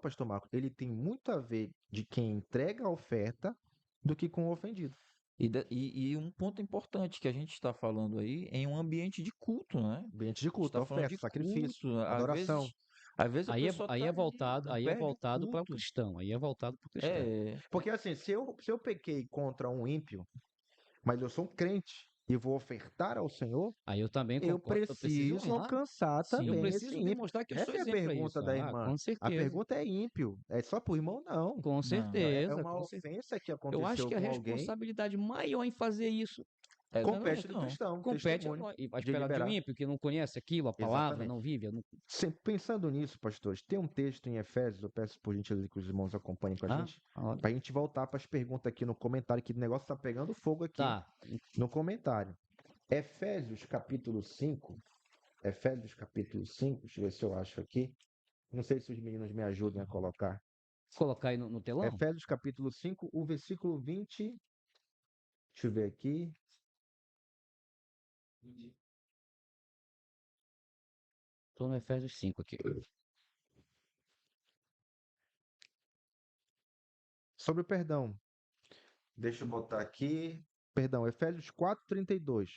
pastor Marcos, ele tem muito a ver de quem entrega a oferta do que com o ofendido. E um ponto importante que a gente está falando aí em um ambiente de culto, né? Ambiente de A gente culto, está falando oferta, de sacrifício, culto. adoração. Às vezes a Aí é, pessoa aí está é ali, voltado, não aí é perde o voltado para o culto. cristão. Aí é voltado para o cristão. É, Porque assim, se eu pequei contra um ímpio, mas eu sou um crente e vou ofertar ao Senhor, Aí eu também eu concordo. Eu preciso preciso honrar. alcançar Sim, eu também esse preciso ímpio. demonstrar que eu sou Essa é a exemplo a pergunta isso. da Ah, irmã. com A certeza. pergunta é ímpio, é só pro irmão? Não. Com não, É certeza, uma com certeza. ofensa que Eu acho aconteceu que a com alguém, responsabilidade maior em fazer isso é da compete do cristão. cristão, compete a testemunho, nós. E vai de esperar de um liberar. ímpio que não conhece aquilo, a palavra, Exatamente. não vive. Eu não... Pensando nisso, pastores, tem um texto em Efésios, eu peço por gentileza que os irmãos acompanhem com a Ah, gente, olha. para a gente voltar para as perguntas aqui no comentário, que o negócio está pegando fogo aqui Tá. no comentário. Efésios capítulo 5, Efésios capítulo 5, deixa eu ver se eu acho aqui. Não sei se os meninos me ajudem a colocar. Vou colocar aí no telão? Efésios capítulo 5, o versículo 20. Deixa eu ver aqui. Estou no Efésios 5 aqui. Sobre o perdão. Deixa eu botar aqui. Perdão, Efésios 4:32.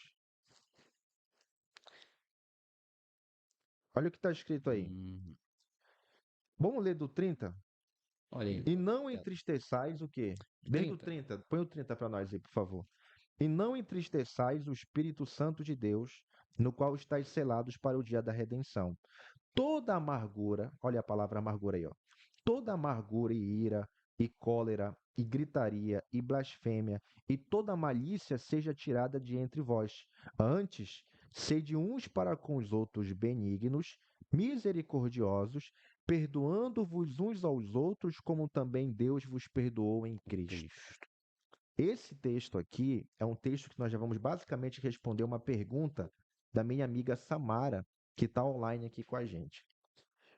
Olha o que está escrito aí. Hum, Vamos ler do 30? olha aí. E não Tela. entristeçais o quê? Desde o 30. 30. Põe o 30 para nós aí, por favor. E não entristeçais o Espírito Santo de Deus, no qual estáis selados para o dia da redenção. Toda amargura, olha a palavra amargura aí, ó. Toda amargura e ira, e cólera, e gritaria, e blasfêmia, e toda malícia seja tirada de entre vós. Antes, sede uns para com os outros benignos, misericordiosos, perdoando-vos uns aos outros, como também Deus vos perdoou em Cristo. Cristo. Esse texto aqui é um texto que nós já vamos basicamente responder uma pergunta da minha amiga Samara, que está online aqui com a gente.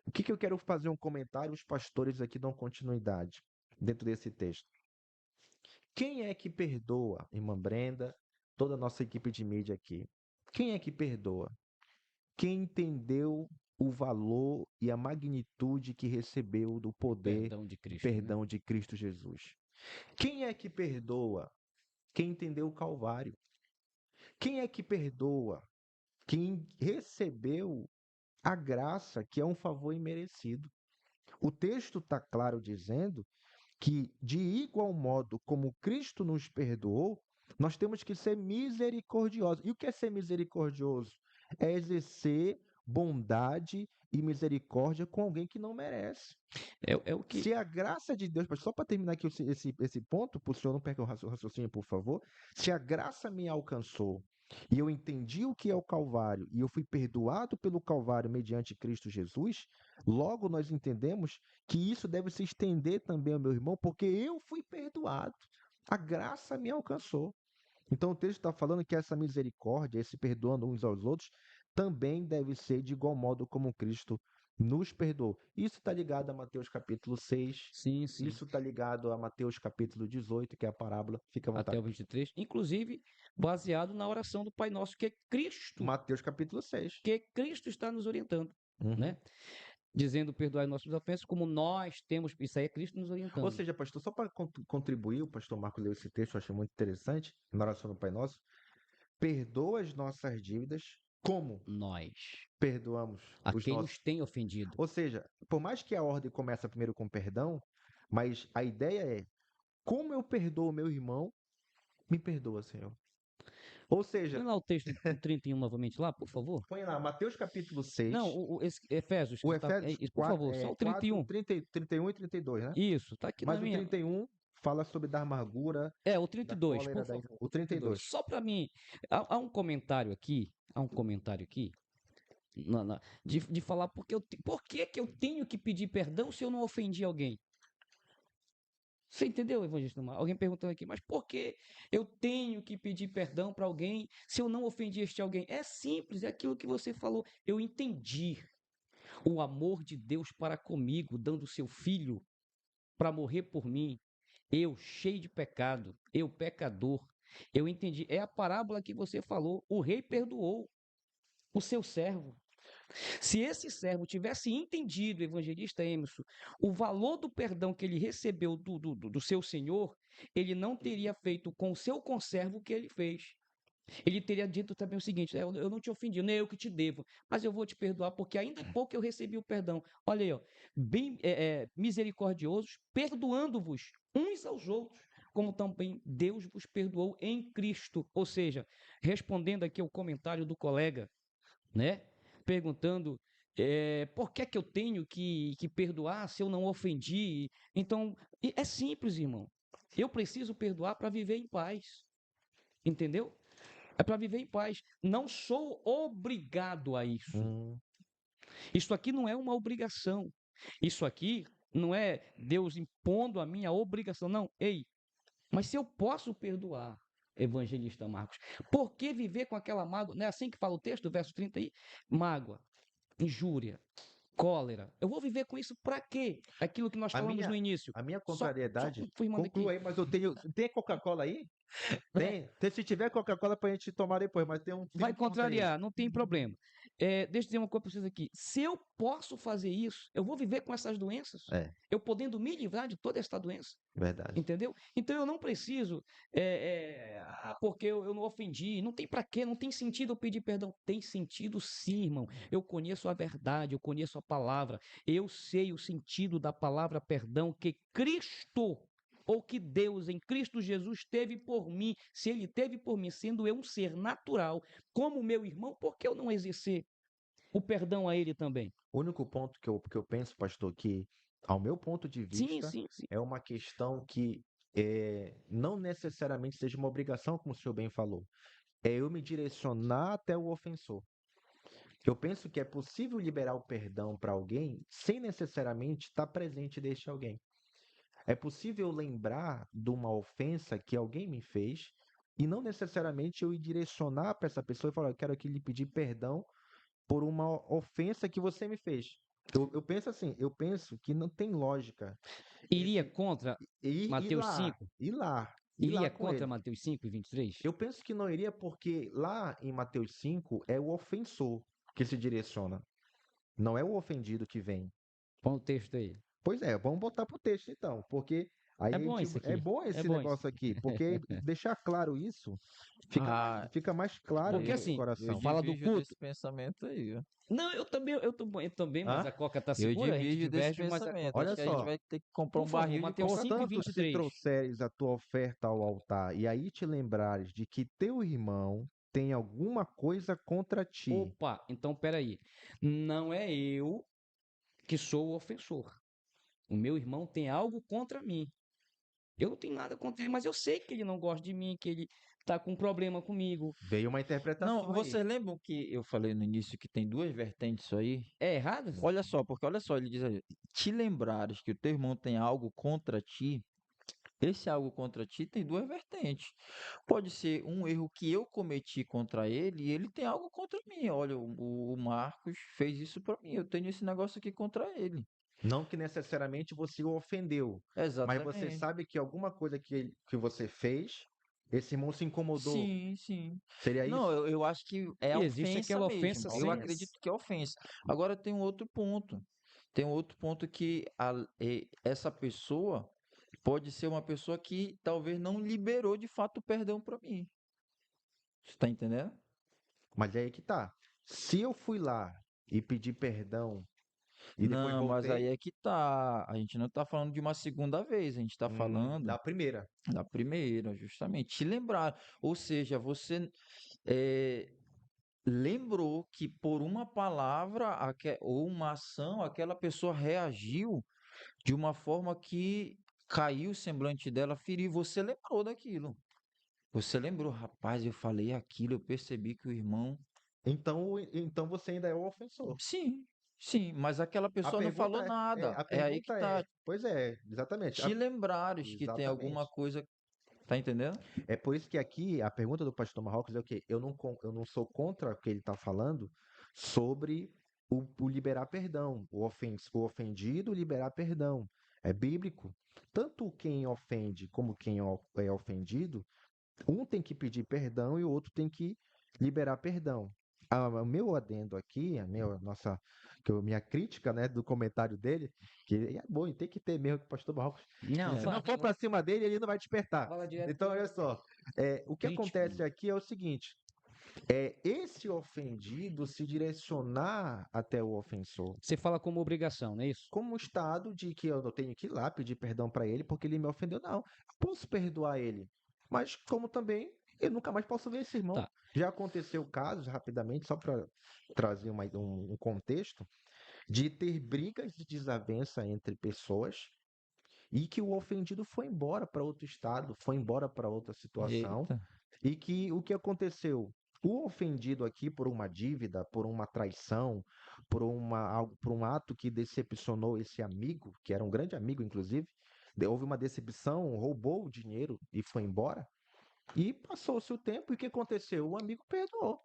O que eu quero fazer um comentário, os pastores aqui dão continuidade dentro desse texto. Quem é que perdoa, irmã Brenda, toda a nossa equipe de mídia aqui? Quem é que perdoa? Quem entendeu o valor e a magnitude que recebeu do poder Perdão de do Cristo, né? perdão de Cristo Jesus? Quem é que perdoa? Quem entendeu o Calvário? Quem é que perdoa? Quem recebeu a graça, que é um favor imerecido. O texto está claro dizendo que, de igual modo como Cristo nos perdoou, Nós temos que ser misericordiosos. E o que é ser misericordioso? É exercer bondade e misericórdia com alguém que não merece. É o que. Se a graça de Deus, só para terminar aqui esse ponto, para o senhor não perca o raciocínio, por favor. Se a graça me alcançou e eu entendi o que é o Calvário e eu fui perdoado pelo Calvário mediante Cristo Jesus, logo nós entendemos que isso deve se estender também ao meu irmão, porque eu fui perdoado. A graça me alcançou. Então o texto está falando que essa misericórdia, esse perdoando uns aos outros, também deve ser de igual modo como Cristo nos perdoou. Isso está ligado a Mateus capítulo 6, Sim, sim. isso está ligado a Mateus capítulo 18, que é a parábola. Fica à Até vontade. o 23. Inclusive, baseado na oração do Pai Nosso, Mateus capítulo 6. que Cristo está nos orientando, Uhum. né? Dizendo perdoar nossos ofensas, como nós temos. Isso aí é Cristo nos orientando. Ou seja, pastor, só para contribuir, o pastor Marco leu esse texto, eu achei muito interessante, na oração do Pai Nosso. Perdoa as nossas dívidas, como Nós. perdoamos A os quem nossos. nos tem ofendido. Ou seja, por mais que a ordem começa primeiro com perdão, mas a ideia é, como eu perdoo o meu irmão, me perdoa, Senhor. Ou seja, Põe lá o texto do 31 novamente lá, por favor. põe lá, Mateus capítulo 6, Não, esse Efésios. o Tá, Efésios por 4, favor, só o 31. 31 e 32, né? Isso, tá aqui Mas na o minha. 31 fala sobre da amargura, É, o da 32, cólera, por favor. o 32. Só para mim. Há um comentário aqui. Há um comentário aqui. De falar por que que eu tenho que pedir perdão se eu não ofendi alguém? Você entendeu, Evangelista Mar? Alguém perguntando aqui, mas por que eu tenho que pedir perdão para alguém se eu não ofendi este alguém? É simples, é aquilo que você falou. Eu entendi o amor de Deus para comigo, dando seu filho para morrer por mim. Eu, cheio de pecado, eu, pecador. Eu entendi. É a parábola que você falou. O rei perdoou o seu servo. Se esse servo tivesse entendido, evangelista Emerson, o valor do perdão que ele recebeu do seu senhor, ele não teria feito com o seu conservo o que ele fez. Ele teria dito também o seguinte: eu não te ofendi, nem eu que te devo, mas eu vou te perdoar, porque ainda há pouco eu recebi o perdão. Olha aí, ó, bem misericordiosos, perdoando-vos uns aos outros, como também Deus vos perdoou em Cristo. Ou seja, respondendo aqui ao comentário do colega, né? Perguntando por que é que eu tenho que perdoar se eu não ofendi. Então, é simples, irmão. Eu preciso perdoar para viver em paz. Entendeu? É para viver em paz. Não sou obrigado a isso. Isso aqui não é uma obrigação. Isso aqui não é Deus impondo a minha obrigação. Não. Ei, mas se eu posso perdoar, evangelista Marcos, por que viver com aquela mágoa? Não é assim que fala o texto, verso 30 aí? Mágoa, injúria, cólera. Eu vou viver com isso para quê? Aquilo que nós falamos no início. A minha Só contrariedade. confirmando Conclua aqui. aí, mas eu tenho. Tem Coca-Cola aí? Tem. Se tiver Coca-Cola pra gente tomar depois, mas tem um. Vai ponto aí. contrariar, não tem problema. Deixa eu dizer uma coisa para vocês aqui. Se eu posso fazer isso, eu vou viver com essas doenças? É, Eu podendo me livrar de toda esta doença? verdade. Entendeu? Então eu não preciso, porque eu não ofendi. Não tem para quê, não tem sentido eu pedir perdão. Tem sentido sim, irmão. Eu conheço a verdade, eu conheço a palavra. Eu sei o sentido da palavra perdão que Cristo, ou que Deus em Cristo Jesus teve por mim. Se ele teve por mim, sendo eu um ser natural, como meu irmão, por que eu não exercer o perdão a ele também? O único ponto que eu penso, pastor, que, ao meu ponto de Sim, vista, sim, sim. é uma questão que não necessariamente seja uma obrigação, como o senhor bem falou. É eu me direcionar até o ofensor. Eu penso que é possível liberar o perdão para alguém sem necessariamente estar presente deste alguém. É possível lembrar de uma ofensa que alguém me fez e não necessariamente eu ir direcionar para essa pessoa e falar, eu quero aqui lhe pedir perdão por uma ofensa que você me fez. Eu penso assim, eu penso que não tem lógica. Iria contra Mateus 5? Ir lá Iria com contra ele. Mateus 5 e 23? Eu penso que não iria porque lá em Mateus 5 é o ofensor que se direciona. Não é o ofendido que vem. Põe o texto aí. Pois é, vamos botar pro texto então, porque Aí É a bom gente, isso é aqui. bom É esse bom isso. negócio aqui, porque deixar claro isso fica mais claro no Porque nosso assim, Eu coração. fala do divirjo culto. desse pensamento aí, ó. Não, eu também, mas Hã? a Coca tá Eu segura, a gente divirjo desse diverge, mas a pensamento. Coca Acho Olha que a gente só, vai ter que comprar Por um favor, barril de Mateus Coca. portanto, se 5:23. trouxeres a tua oferta ao altar e aí te lembrares de que teu irmão tem alguma coisa contra ti, Opa, então peraí. Não é eu que sou o ofensor. O meu irmão tem algo contra mim. Eu não tenho nada contra ele, mas eu sei que ele não gosta de mim, que ele tá com problema comigo. veio uma Não, interpretação aí. vocês lembram que eu falei no início que tem duas vertentes isso aí? É errado? Olha só, porque olha só, ele diz aí, te lembrares que o teu irmão tem algo contra ti, esse algo contra ti tem duas vertentes. Pode ser um erro que eu cometi contra ele e ele tem algo contra mim. Olha, o Marcos fez isso para mim, eu tenho esse negócio aqui contra ele. Não que necessariamente você o ofendeu, mas você Exatamente. sabe que alguma coisa que você fez, esse irmão se incomodou. Sim, sim. Seria Não, isso? eu acho que é a E existe ofensa aquela mesmo. ofensa Eu sem. acredito que é ofensa. Agora tem um outro ponto. Tem um outro ponto que essa pessoa pode ser uma pessoa que talvez não liberou de fato o perdão para mim. Você tá entendendo? Mas é aí que tá. Se eu fui lá e pedi perdão e depois Não, mas aí voltei, é que tá. A gente não tá falando de uma segunda vez, a gente tá falando da primeira. da primeira, justamente. Te lembrar. Ou seja, você eh, lembrou que por uma palavra ou uma ação, aquela pessoa reagiu de uma forma que caiu o semblante dela, feriu. Você lembrou daquilo. Você lembrou, rapaz, eu falei aquilo, eu percebi que o irmão. Então você ainda é o ofensor. Sim, sim, mas aquela A pessoa não falou pergunta nada. a É aí que pergunta tá. pois é, exatamente. Te lembrares que tem alguma Exatamente. coisa. Tá entendendo? É por isso que aqui a pergunta do pastor Marrocos é o quê? Eu não sou contra o que ele está falando sobre o liberar perdão, o ofendido liberar perdão. É bíblico. Tanto quem ofende como quem é ofendido, um tem que pedir perdão e o outro tem que liberar perdão. O meu adendo aqui, minha crítica, né, do comentário dele, que é bom, e tem que ter mesmo que o pastor Marrocos, Não, se não for para cima dele, ele não vai despertar. fala direto. Então, olha só, o que Crítico. acontece aqui é o seguinte, esse ofendido se direcionar até o ofensor, Você fala como obrigação, não é isso? como um estado de que eu não tenho que ir lá pedir perdão para ele porque ele me ofendeu. Não, eu posso perdoar ele, mas como também eu nunca mais posso ver esse irmão. Tá. Já aconteceu casos, rapidamente, só para trazer um contexto, de ter brigas de desavença entre pessoas e que o ofendido foi embora para outro estado, foi embora para outra situação, Eita. e que o que aconteceu? O ofendido aqui por uma dívida, por uma traição, por um ato que decepcionou esse amigo, que era um grande amigo, inclusive, houve uma decepção, roubou o dinheiro e foi embora. E passou-se o tempo e o que aconteceu? O amigo perdoou.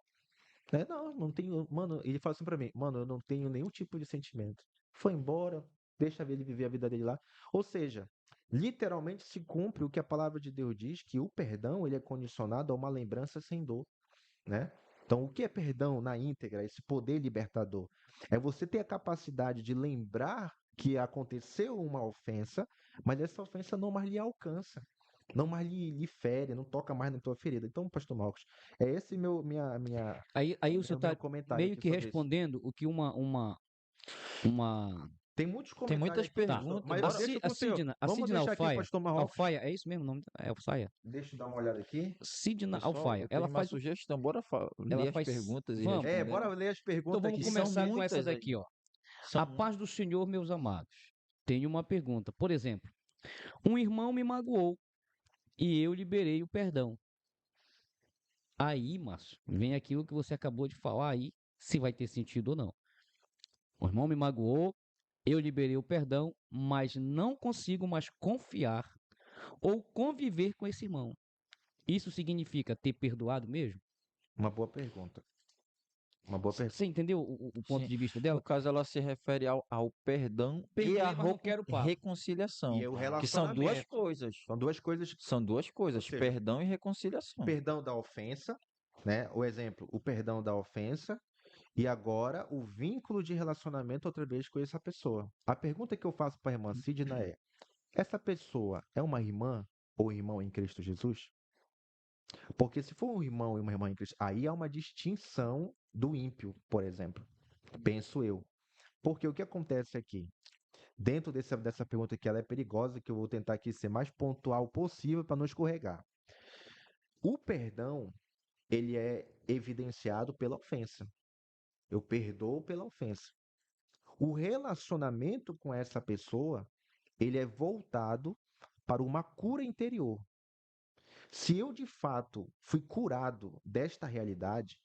Né? Não tenho. Mano, ele fala assim pra mim, mano, eu não tenho nenhum tipo de sentimento. Foi embora, deixa ele viver a vida dele lá. Ou seja, literalmente se cumpre o que a palavra de Deus diz, que o perdão ele é condicionado a uma lembrança sem dor, né? Então, o que é perdão na íntegra, esse poder libertador? É você ter a capacidade de lembrar que aconteceu uma ofensa, mas essa ofensa não mais lhe alcança, não mais lhe fere, não toca mais na tua ferida. Então, pastor Marcos, é esse Aí você meu está comentário meio aqui que sobre isso. respondendo o que uma. Tem muitos Tem comentários muitas aqui, pastor, perguntas. mas A, Bora. deixa com o senhor. A Vamos Sidna deixar aqui o Alfaia. pastor Marrocos. Alfaia, é isso mesmo o nome? É Alfaia? Deixa eu dar uma olhada aqui. Sidna Pessoal, Alfaia. eu tenho uma sugestão. Bora Ela ler as faz. perguntas e Vamos. Bora responder. ler as Então perguntas vamos Que aqui. são começar com essa muitas aí. daqui, ó. São A paz do Senhor, meus amados. Tenho uma pergunta. Por exemplo, um irmão me magoou e eu liberei o perdão. Aí, Márcio, vem aquilo que você acabou de falar aí, se vai ter sentido ou não. O irmão me magoou, eu liberei o perdão, mas não consigo mais confiar ou conviver com esse irmão. Isso significa ter perdoado mesmo? Uma boa pergunta. Uma boa pergunta. Você entendeu o ponto Sim. de vista No dela? caso, ela se refere ao perdão e Perdoei, à mas não quero papo. reconciliação, E é o que são duas relacionamento. coisas. São duas coisas. São duas Ou coisas, seja, perdão e reconciliação. perdão da ofensa, né? O exemplo, o perdão da ofensa e agora o vínculo de relacionamento outra vez com essa pessoa. A pergunta que eu faço para a irmã Sidna é: essa pessoa é uma irmã ou irmão em Cristo Jesus? Porque se for um irmão e uma irmã em Cristo, aí há uma distinção do ímpio, por exemplo. Penso eu. Porque o que acontece aqui? Dentro dessa pergunta que ela é perigosa, que eu vou tentar aqui ser mais pontual possível para não escorregar. O perdão, ele é evidenciado pela ofensa. Eu perdoo pela ofensa. O relacionamento com essa pessoa, ele é voltado para uma cura interior. Se eu de fato fui curado desta realidade,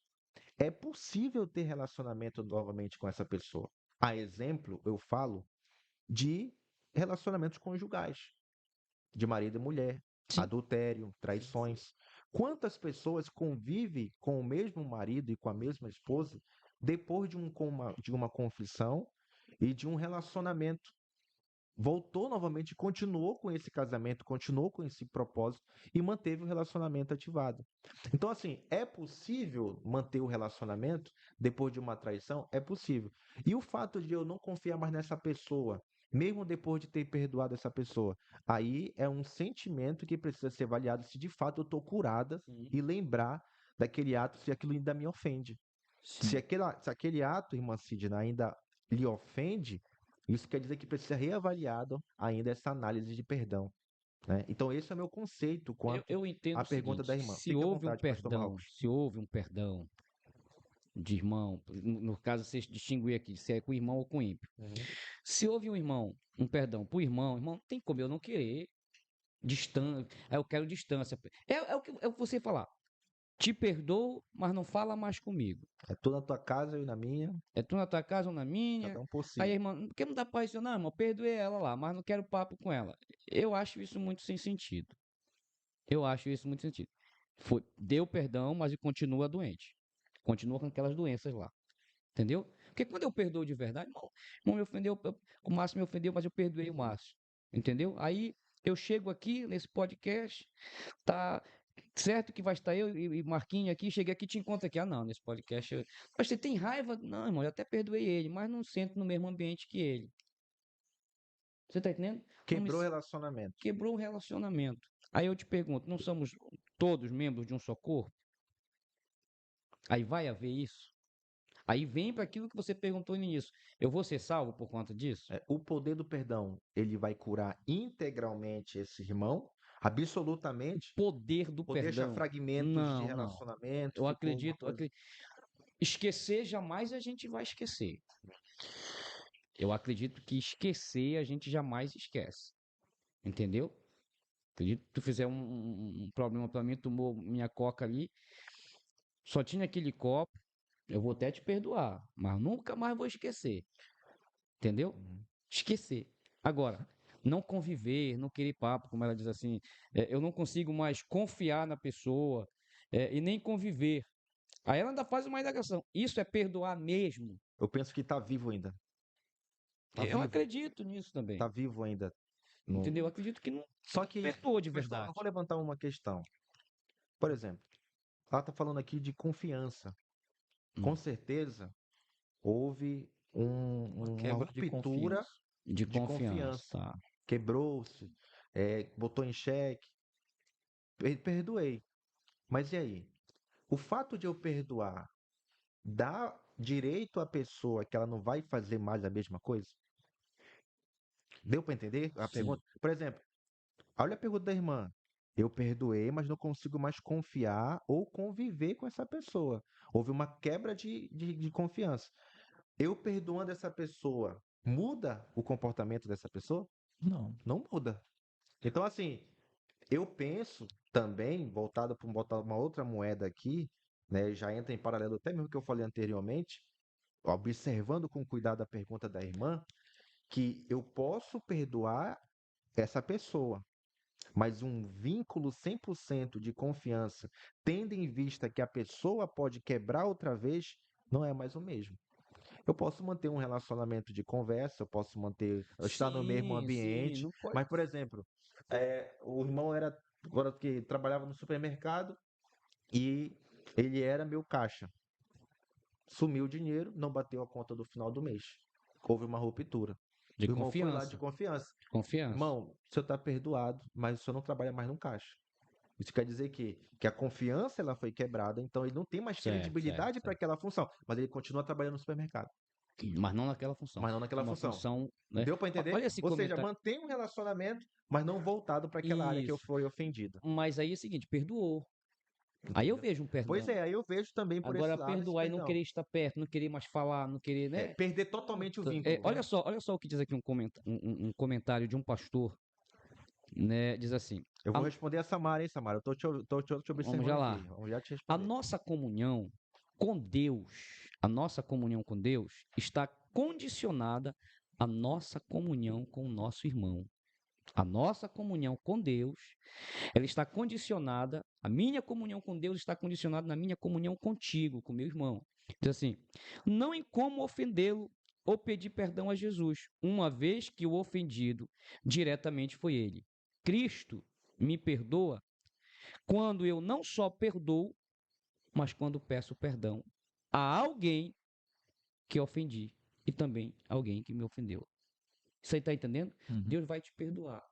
é possível ter relacionamento novamente com essa pessoa. A exemplo, eu falo de relacionamentos conjugais, de marido e mulher, Sim. adultério, traições. Quantas pessoas convivem com o mesmo marido e com a mesma esposa depois de uma conflição e de um relacionamento? Voltou novamente, continuou com esse casamento, continuou com esse propósito e manteve o relacionamento ativado. Então, assim, é possível manter o relacionamento depois de uma traição? É possível. E o fato de eu não confiar mais nessa pessoa, mesmo depois de ter perdoado essa pessoa, aí é um sentimento que precisa ser avaliado se de fato eu estou curada Sim. e lembrar daquele ato se aquilo ainda me ofende. Se Sim. aquele ato, irmã Sidna, ainda lhe ofende, isso quer dizer que precisa ser reavaliado ainda essa análise de perdão, né? Então, esse é o meu conceito quanto Eu entendo à o pergunta seguinte: da irmã. Fique à vontade, pastor Marcos. se houve um perdão de irmão, no caso você distinguir aqui se é com irmão ou com ímpio. Uhum. Se houve um irmão, um perdão pro irmão, tem como eu não querer distância, eu quero distância. É o que você falar. Te perdoo, mas não fala mais comigo. É tu na tua casa, eu na minha, É tu na tua casa ou na minha. cada um por Aí a si. irmã, por que não dá paz? Não, irmão, perdoei ela lá, mas não quero papo com ela. Eu acho isso muito sem sentido. Eu acho isso muito sem sentido. Deu perdão, mas continua doente. Continua com aquelas doenças lá. Entendeu? Porque quando eu perdoo de verdade, irmão me ofendeu, o Márcio me ofendeu, mas eu perdoei o Márcio. Entendeu? Aí eu chego aqui nesse podcast, tá certo que vai estar eu e Marquinhos aqui, cheguei aqui e te encontro aqui. Ah, não, nesse podcast. Mas você tem raiva? Não, irmão, eu até perdoei ele, mas não sento no mesmo ambiente que ele. Você tá entendendo? Não me Quebrou o relacionamento. quebrou o relacionamento. Aí eu te pergunto, não somos todos membros de um só corpo? Aí vai haver isso? Aí vem para aquilo que você perguntou no início. Eu vou ser salvo por conta disso? O poder do perdão, ele vai curar integralmente esse irmão, absolutamente, Poder do ou deixa perdão. fragmentos de Não, não. relacionamento, Eu ficou uma acredito, coisa. esquecer jamais a gente vai esquecer. Eu acredito que esquecer a gente jamais esquece. Entendeu? Acredito que tu fizer um problema para mim, tomou minha coca ali, só tinha aquele copo, eu vou até te perdoar, mas nunca mais vou esquecer. Entendeu? Uhum. Esquecer. Agora, não conviver, não querer papo, como ela diz assim, eu não consigo mais confiar na pessoa e nem conviver. Aí ela ainda faz uma indagação. Isso é perdoar mesmo? Eu penso que está vivo ainda. Está Eu vivo. acredito nisso também. Está vivo ainda. Entendeu? Eu No... acredito que não Só que, perdoou de pastor, eu vou verdade. levantar uma questão. Por exemplo, ela está falando aqui de confiança. Com Hum. certeza, houve Uma uma quebra de ruptura confiança. De de confiança, confiança. tá? Quebrou-se, botou em xeque. Perdoei. Mas e aí? O fato de eu perdoar dá direito à pessoa que ela não vai fazer mais a mesma coisa? Deu para entender a Sim. pergunta? Por exemplo, olha a pergunta da irmã. Eu perdoei, mas não consigo mais confiar ou conviver com essa pessoa. Houve uma quebra de confiança. Eu perdoando essa pessoa, muda o comportamento dessa pessoa? Não. Não muda. Então, assim, eu penso também, voltado para botar uma outra moeda aqui, né, já entra em paralelo até mesmo que eu falei anteriormente, observando com cuidado a pergunta da irmã, que eu posso perdoar essa pessoa, mas um vínculo 100% de confiança, tendo em vista que a pessoa pode quebrar outra vez, não é mais o mesmo. Eu posso manter um relacionamento de conversa, eu posso manter, estar no mesmo Sim, ambiente, não pode. mas, por exemplo, o irmão era agora que trabalhava no supermercado e ele era meu caixa. Sumiu o dinheiro, não bateu a conta do final do mês. Houve uma ruptura. De O irmão foi lá de confiança. confiança. Confiança. Irmão, o senhor está perdoado, mas o senhor não trabalha mais no caixa. Isso quer dizer que a confiança ela foi quebrada, então ele não tem mais Certo, credibilidade para certo. aquela função, mas ele continua trabalhando no supermercado, Mas não naquela função. mas não naquela Uma função. função, né? Deu para entender? Olha esse Ou seja, comentário. mantém um relacionamento, mas não voltado para aquela área que eu Isso. fui ofendido. Mas aí é o seguinte, perdoou. Aí eu Entendeu? vejo um Pois perdão. é, aí eu vejo também por esse Agora, lado esse perdoar e não perdão. querer estar perto, não querer mais falar, não querer, É, né? perder totalmente o É, vínculo, olha né? só o que diz aqui um comentário de um pastor, né? Diz assim: Eu vou a- responder a Samara, hein, Samara? Eu tô te vamos observando já aqui. lá. Vamos já te A responder. nossa comunhão com Deus, a nossa comunhão com Deus está condicionada à nossa comunhão com o nosso irmão. A nossa comunhão com Deus, ela está condicionada, a minha comunhão com Deus está condicionada na minha comunhão contigo, com meu irmão. Diz assim: não em como ofendê-lo ou pedir perdão a Jesus, uma vez que o ofendido diretamente foi ele. Cristo me perdoa quando eu não só perdoo, mas quando peço perdão a alguém que ofendi e também alguém que me ofendeu. Você está entendendo? Uhum. Deus vai te perdoar.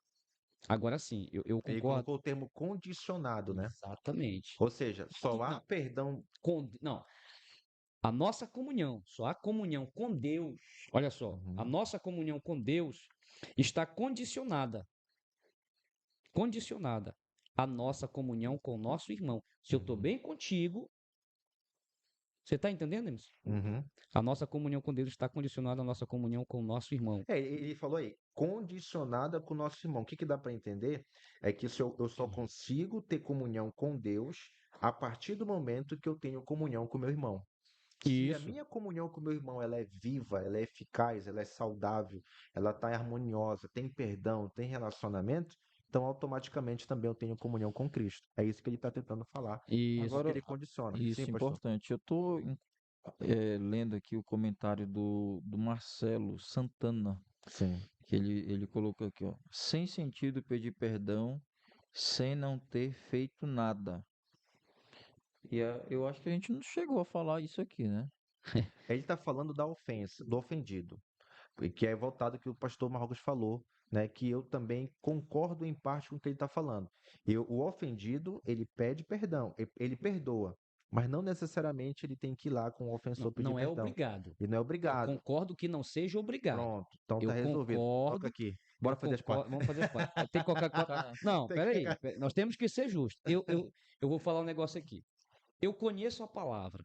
Agora sim, eu Ele concordo. colocou o termo condicionado, né? Exatamente. Ou seja, só há Não, perdão. não, a nossa comunhão, só a comunhão com Deus, olha só, a Uhum. nossa comunhão com Deus está condicionada à nossa comunhão com o nosso irmão. Se eu estou Uhum. bem contigo, você está entendendo, Emerson? Uhum. A nossa comunhão com Deus está condicionada à nossa comunhão com o nosso irmão. É, ele falou aí, condicionada com o nosso irmão. O que dá para entender é que se eu só consigo ter comunhão com Deus a partir do momento que eu tenho comunhão com meu irmão. Se a Isso. minha comunhão com meu irmão ela é viva, ela é eficaz, ela é saudável, ela está harmoniosa, tem perdão, tem relacionamento, então automaticamente também eu tenho comunhão com Cristo. É isso que ele está tentando falar, Isso. porque Agora, ele condiciona. Sim, isso pastor. importante. Eu estou lendo aqui o comentário do Marcelo Santana, Sim. que ele colocou aqui, ó. Sem sentido pedir perdão sem não ter feito nada. Eu acho que a gente não chegou a falar isso aqui, né? Ele está falando da ofensa, do ofendido, e que é voltado ao que o pastor Marcos falou, né? Que eu também concordo em parte com o que ele está falando. O ofendido, ele pede perdão, ele perdoa, mas não necessariamente ele tem que ir lá com o ofensor pedir Não é perdão. obrigado. Ele não é Eu obrigado. concordo que não seja obrigado. Pronto, então tá Eu resolvido. Toca concordo, aqui. Bora fazer as pazes. vamos fazer as pazes. Tem que colocar. Não, Tem que peraí. pegar. Nós temos que ser justos. Eu vou falar um negócio aqui. Eu conheço a palavra.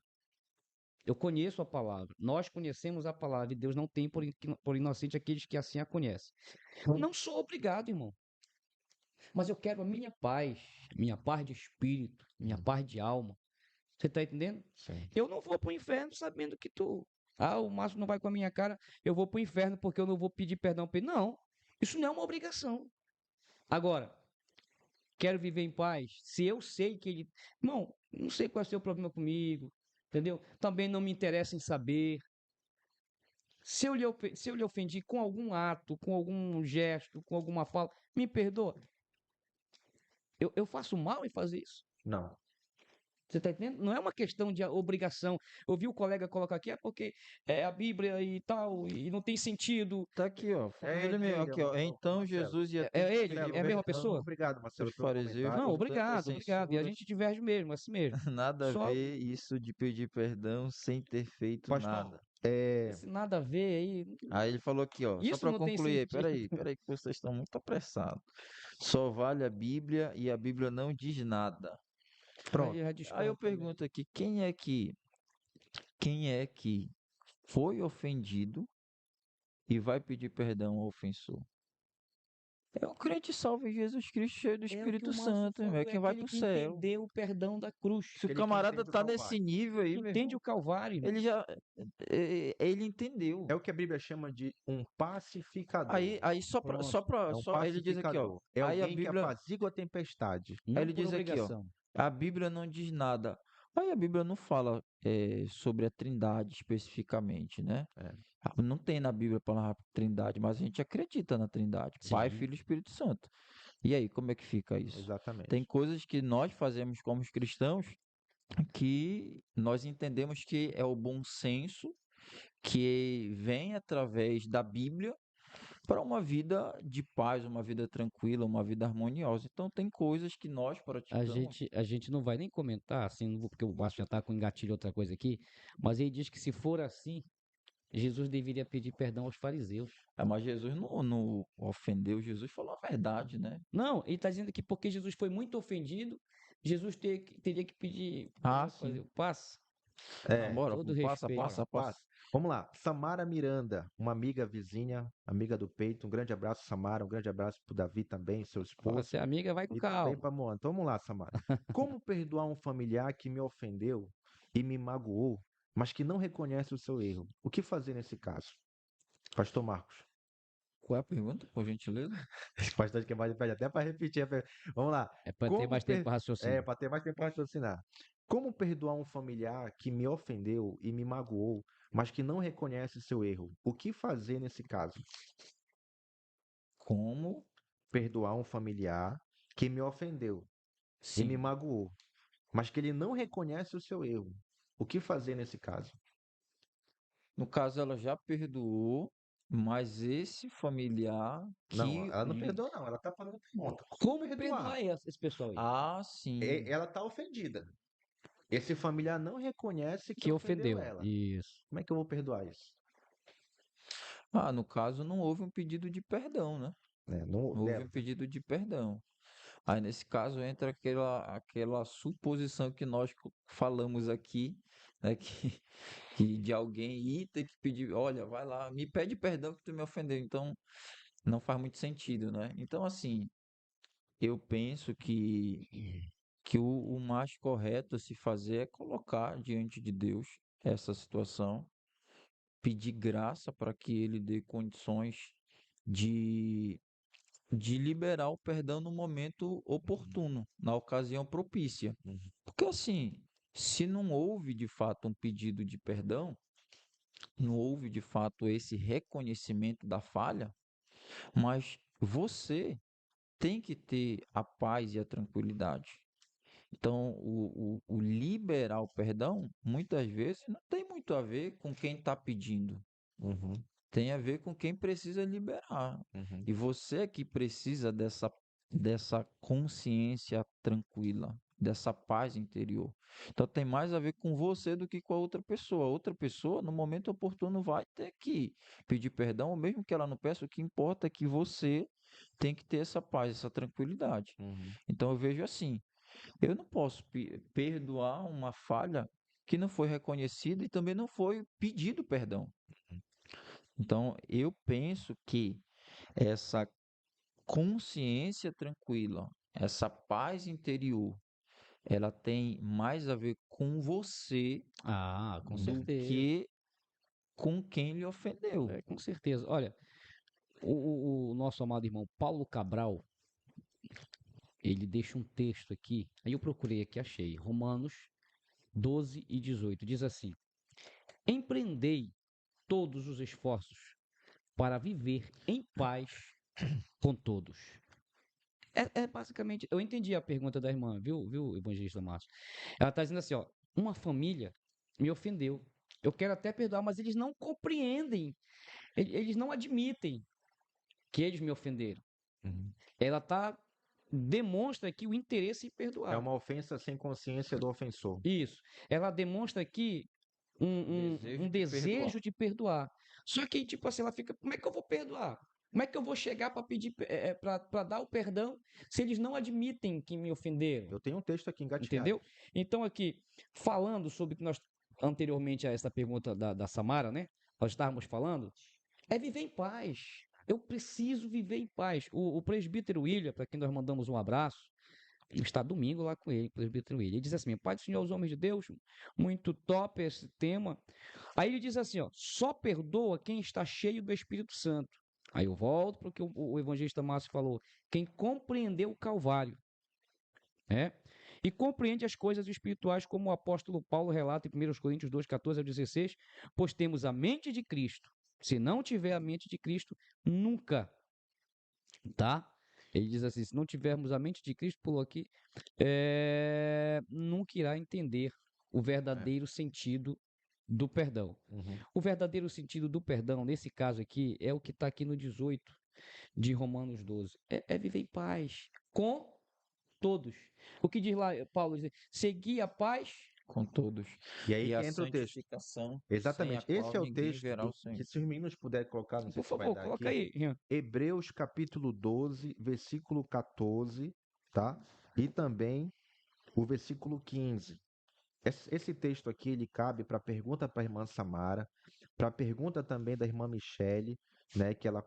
Eu conheço a palavra. Nós conhecemos a palavra. E Deus não tem por inocente aqueles que assim a conhecem. Eu não sou obrigado, irmão. Mas eu quero a minha paz de espírito, minha paz de alma. Você está entendendo? Sim. Eu não vou para o inferno sabendo que tu. Ah, o Márcio não vai com a minha cara, eu vou para o inferno porque eu não vou pedir perdão para ele. Não, isso não é uma obrigação. Agora, quero viver em paz. Se eu sei que ele. Irmão, não sei qual é o seu problema comigo, entendeu? Também não me interessa em saber. Se eu lhe ofendi com algum ato, com algum gesto, com alguma fala, me perdoa. Eu faço mal em fazer isso? Não. Você está entendendo? Não é uma questão de obrigação. Eu vi o colega colocar aqui, é porque é a Bíblia e tal, e não tem sentido. Tá aqui, ó. É Ele mesmo, ele, aqui, ó. Então Marcelo. Jesus ia É, ter é que ele? pedir É a mesma perdão pessoa? Obrigado, Marcelo, dos pelo fariseus comentário. Não, por tanta obrigado. E a censura. gente diverge mesmo, assim mesmo. Nada a Só ver isso de pedir perdão sem ter feito Pastor, nada. esse nada a ver aí. Aí ele falou aqui, ó, só Isso para não tem concluir aí, sentido. peraí, que vocês estão muito apressados. Só vale a Bíblia e a Bíblia não diz nada. Aí pronto. eu já Aí eu discordo também. pergunto aqui, quem é que foi ofendido e vai pedir perdão ao ofensor? É o crente salvo em Jesus Cristo, cheio do É o que Espírito o Márcio Santo, irmão, é falou, é quem vai aquele pro que céu. entendeu o perdão da cruz. Se o Aquele que camarada entende o tá nesse Calvário. nível aí, meu Entende irmão, o Calvário, irmão. ele já, ele entendeu. É o que a Bíblia chama de um pacificador. Aí Pronto. É um ele diz aqui, ó, pacificador. É aí a alguém que Bíblia, apazigua a tempestade. aí Não ele por diz aqui, ó, obrigação. a Bíblia não diz nada. Aí a Bíblia não fala sobre a Trindade especificamente, né? É, Não tem na Bíblia a palavra Trindade, mas a gente acredita na Trindade, Pai, Sim. Filho e Espírito Santo. E aí, como é que fica isso? Tem exatamente. coisas que nós fazemos como cristãos que nós entendemos que é o bom senso que vem através da Bíblia, para uma vida de paz, uma vida tranquila, uma vida harmoniosa. Então, tem coisas que nós A praticamos. gente, a gente não vai nem comentar, assim, não vou- porque o Márcio já está com engatilho outra coisa aqui, mas ele diz que se for assim, Jesus deveria pedir perdão aos fariseus. Mas Jesus não ofendeu, Jesus falou a verdade, né? Não, ele está dizendo que porque Jesus foi muito ofendido, Jesus teria que pedir Ah, perdão para sim. Deus. Passa, É, Bora, todo passa, respeito. bora, passa, passa. passa. Vamos lá. Samara Miranda, uma amiga vizinha, amiga do peito. Um grande abraço, Samara. Um grande abraço pro Davi também, seu Fala, esposo. se é amiga, vai com E também calma. para Moana. Então vamos lá, Samara. Como perdoar um familiar que me ofendeu e me magoou, mas que não reconhece o seu erro? O que fazer nesse caso? Pastor Marcos. Qual é a pergunta, por gentileza? Pastor que mais pede até para repetir. Vamos lá. É para ter Como mais tempo para É, raciocínio. para ter mais tempo para raciocinar. Como perdoar um familiar que me ofendeu e me magoou, mas que não reconhece seu erro? O que fazer nesse caso? Como? Perdoar um familiar que me ofendeu e me Sim. magoou, mas que ele não reconhece o seu erro. O que fazer nesse caso? No caso, ela já perdoou, mas esse familiar Não, que. ela não perdoou, não. Ela está fazendo pergunta. Como Como perdoar? perdoar esse pessoal aí? Ah, sim. Ela está ofendida. Esse familiar não reconhece que Que ofendeu ofendeu. ela. Isso. Como é que eu vou perdoar isso? No caso, não houve um pedido de perdão, né? Né, não, Não houve um pedido de perdão. Aí, nesse caso, entra aquela suposição que nós falamos aqui, né? Que de alguém ir ter que pedir, olha, vai lá, me pede perdão que tu me ofendeu. Então, não faz muito sentido, né? Então, assim, eu penso que o mais correto a se fazer é colocar diante de Deus essa situação, pedir graça para que Ele dê condições de, de liberar o perdão no momento oportuno, na ocasião propícia. Uhum. Porque assim, se não houve de fato um pedido de perdão, não houve de fato esse reconhecimento da falha, mas você tem que ter a paz e a tranquilidade. Então, o liberar o perdão, muitas vezes, não tem muito a ver com quem está pedindo, Uhum, tem a ver com quem precisa liberar. uhum, E você é que precisa dessa consciência tranquila, dessa paz interior. Então, tem mais a ver com você do que com a outra pessoa. A outra pessoa, no momento oportuno, vai ter que pedir perdão, ou mesmo que ela não peça, o que importa é que você tem que ter essa paz, essa tranquilidade. uhum. Então, eu vejo assim. Eu não posso perdoar uma falha que não foi reconhecida e também não foi pedido perdão. Então, eu penso que essa consciência tranquila, essa paz interior, ela tem mais a ver com você Ah, com do certeza. que com quem lhe ofendeu. É, com certeza. Olha, o nosso amado irmão Paulo Cabral, ele deixa um texto aqui. Aí eu procurei aqui, achei. Romanos 12:18. Diz assim: Empreendei todos os esforços para viver em paz com todos. É basicamente. Eu entendi a pergunta da irmã, viu, evangelista Márcio? Ela está dizendo assim: ó, uma família me ofendeu. Eu quero até perdoar, mas eles não compreendem, eles não admitem que eles me ofenderam. Uhum. Ela demonstra aqui o interesse em É perdoar. uma ofensa sem consciência do ofensor. Isso. Ela demonstra aqui um Desejo de perdoar. desejo de perdoar. Só que, tipo assim, ela fica, como é que eu vou perdoar? Como é que eu vou chegar para pedir, para dar o perdão se eles não admitem que me ofenderam? Eu tenho um texto aqui engatilhado. Entendeu? Então, aqui, falando sobre o que nós, anteriormente a essa pergunta da Samara, né? Nós estávamos falando, é viver em paz. Eu preciso viver em paz. O presbítero William, para quem nós mandamos um abraço, está domingo lá com ele, presbítero William. Ele diz assim: Pai do Senhor, os homens de Deus, muito top esse tema. Aí ele diz assim: ó, só perdoa quem está cheio do Espírito Santo. Aí eu volto para o que o evangelista Márcio falou: quem compreendeu o Calvário, né? E compreende as coisas espirituais, como o apóstolo Paulo relata em 1 Coríntios 2:14-16, pois temos a mente de Cristo. Se não tiver a mente de Cristo, nunca, tá? Ele diz assim: se não tivermos a mente de Cristo, pulou aqui, nunca irá entender o É. verdadeiro sentido do perdão. Uhum. O verdadeiro sentido do perdão, nesse caso aqui, é o que está aqui no 18, de Romanos 12. É viver em paz com todos. O que diz lá, Paulo, diz, seguir a paz. Com todos. E aí E que a entra o texto. santificação, sem a Exatamente. qual Esse é o ninguém texto verá o que Senhor. se os meninos puderem colocar, não sei Por se vai favor, dar coloca aqui. aí, Rian. Hebreus capítulo 12, versículo 14, tá? E também o versículo 15. Esse texto aqui, ele cabe para a pergunta para a irmã Samara, para a pergunta também da irmã Michele, né, que ela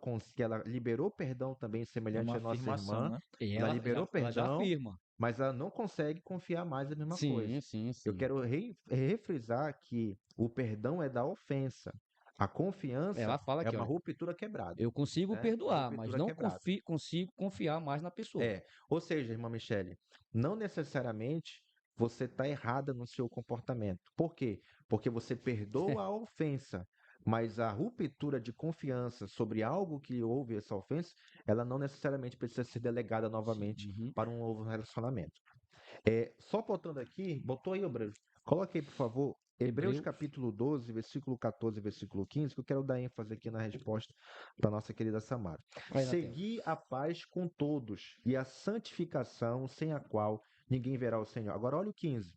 liberou perdão também É semelhante uma à nossa afirmação, irmã, né? E ela ela, liberou ela já perdão, afirma. mas ela não consegue confiar mais na mesma coisa. Sim, sim, Eu sim. quero refrisar que o perdão é da ofensa, a confiança Ela fala é aqui, uma olha, ruptura quebrada, eu consigo né? Uma perdoar, mas ruptura não quebrada. consigo confiar mais na pessoa. Ou seja, irmã Michele, não necessariamente você está errada no seu comportamento. Por quê? Porque você perdoa a ofensa, mas a ruptura de confiança sobre algo que houve essa ofensa, ela não necessariamente precisa ser delegada novamente Uhum. para um novo relacionamento. Só botando aqui, botou aí, Hebreus. Coloque aí, por favor, Hebreus Hebreus. capítulo 12, versículo 14 e versículo 15, que eu quero dar ênfase aqui na resposta para nossa querida Samara. Aí na tela. Segui a paz com todos e a santificação, sem a qual ninguém verá o Senhor. Agora olha o 15,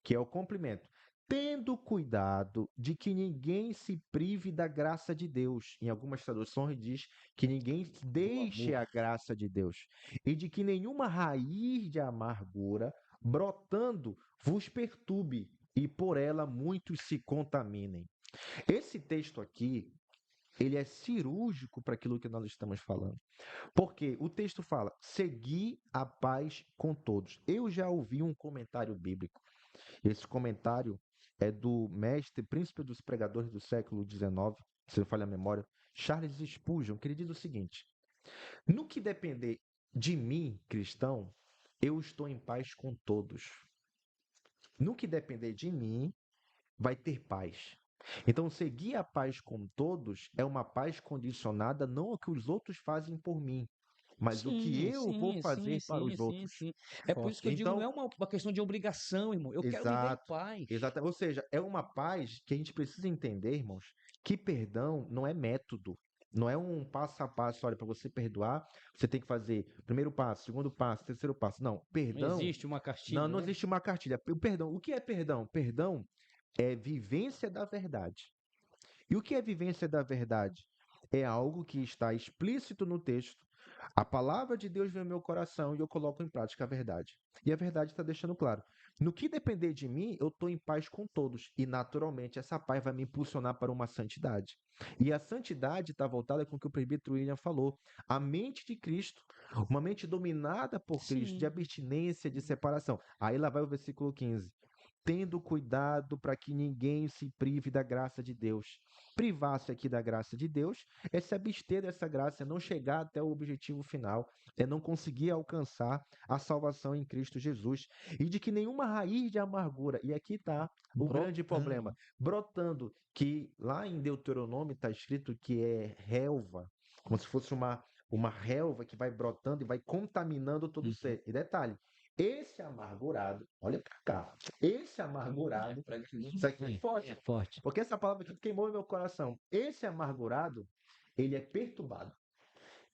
que é o complemento. Tendo cuidado de que ninguém se prive da graça de Deus. Em algumas traduções diz que ninguém Do deixe amor. a graça de Deus. E de que nenhuma raiz de amargura brotando vos perturbe e por ela muitos se contaminem. Esse texto aqui, ele é cirúrgico para aquilo que nós estamos falando. Porque o texto fala: "Segui a paz com todos". Eu já ouvi um comentário bíblico. Esse comentário é do mestre, príncipe dos pregadores do século XIX, se não falha a memória, Charles Spurgeon, que ele diz o seguinte: no que depender de mim, cristão, eu estou em paz com todos. No que depender de mim, vai ter paz. Então, seguir a paz com todos é uma paz condicionada não ao que os outros fazem por mim, mas o que Sim, eu vou sim, sim, fazer para sim, os sim, outros. sim. É por isso que Forte. eu digo, não Então, é uma questão de obrigação, irmão. Eu quero viver em exato, paz. exato. Ou seja, é uma paz que a gente precisa entender, irmãos, que perdão não é método. Não é um passo a passo, olha, para você perdoar, você tem que fazer primeiro passo, segundo passo, terceiro passo. Não, Não perdão, existe uma não, cartilha, não né? existe uma cartilha. O perdão, o que é perdão? Perdão é vivência da verdade. E o que é vivência da verdade? É algo que está explícito no texto. A palavra de Deus vem ao meu coração e eu coloco em prática a verdade. E a verdade está deixando claro. No que depender de mim, eu estou em paz com todos. E naturalmente essa paz vai me impulsionar para uma santidade. E a santidade está voltada com o que o presbítero William falou. A mente de Cristo, uma mente dominada por Cristo, de Sim. abstinência, de separação. Aí lá vai o versículo 15. Tendo cuidado para que ninguém se prive da graça de Deus. Privar-se aqui da graça de Deus é se abster dessa graça, é não chegar até o objetivo final, é não conseguir alcançar a salvação em Cristo Jesus. E de que nenhuma raiz de amargura, e aqui está o grande problema, Brotando. brotando, que lá em Deuteronômio está escrito que é relva, como se fosse uma relva que vai brotando e vai contaminando todo o Uhum. ser. E detalhe, esse amargurado, olha para cá, esse amargurado, isso aqui é forte, É forte. porque essa palavra aqui queimou no meu coração. Esse amargurado, ele é perturbado.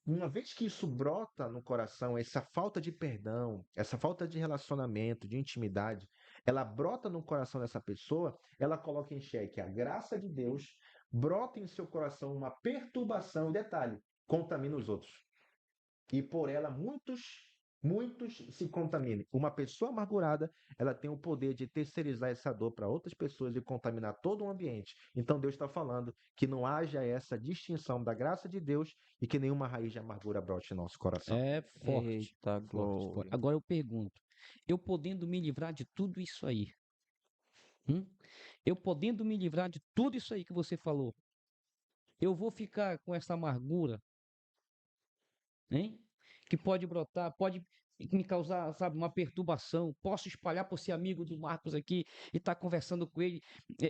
Uma vez que isso brota no coração, essa falta de perdão, essa falta de relacionamento, de intimidade, ela brota no coração dessa pessoa, ela coloca em xeque a graça de Deus, brota em seu coração uma perturbação, e detalhe, contamina os outros. E por ela muitos se contaminem. Uma pessoa amargurada, ela tem o poder de terceirizar essa dor para outras pessoas e contaminar todo o ambiente. Então Deus está falando que não haja essa distinção da graça de Deus e que nenhuma raiz de amargura brote em nosso coração. É forte. Eita Forte, forte. glória. Agora eu pergunto, eu podendo me livrar de tudo isso aí, hum? Eu podendo me livrar de tudo isso aí que você falou, eu vou ficar com essa amargura, hein? Que pode brotar, pode me causar, sabe, uma perturbação. Posso espalhar por ser amigo do Marcos aqui e estar conversando com ele.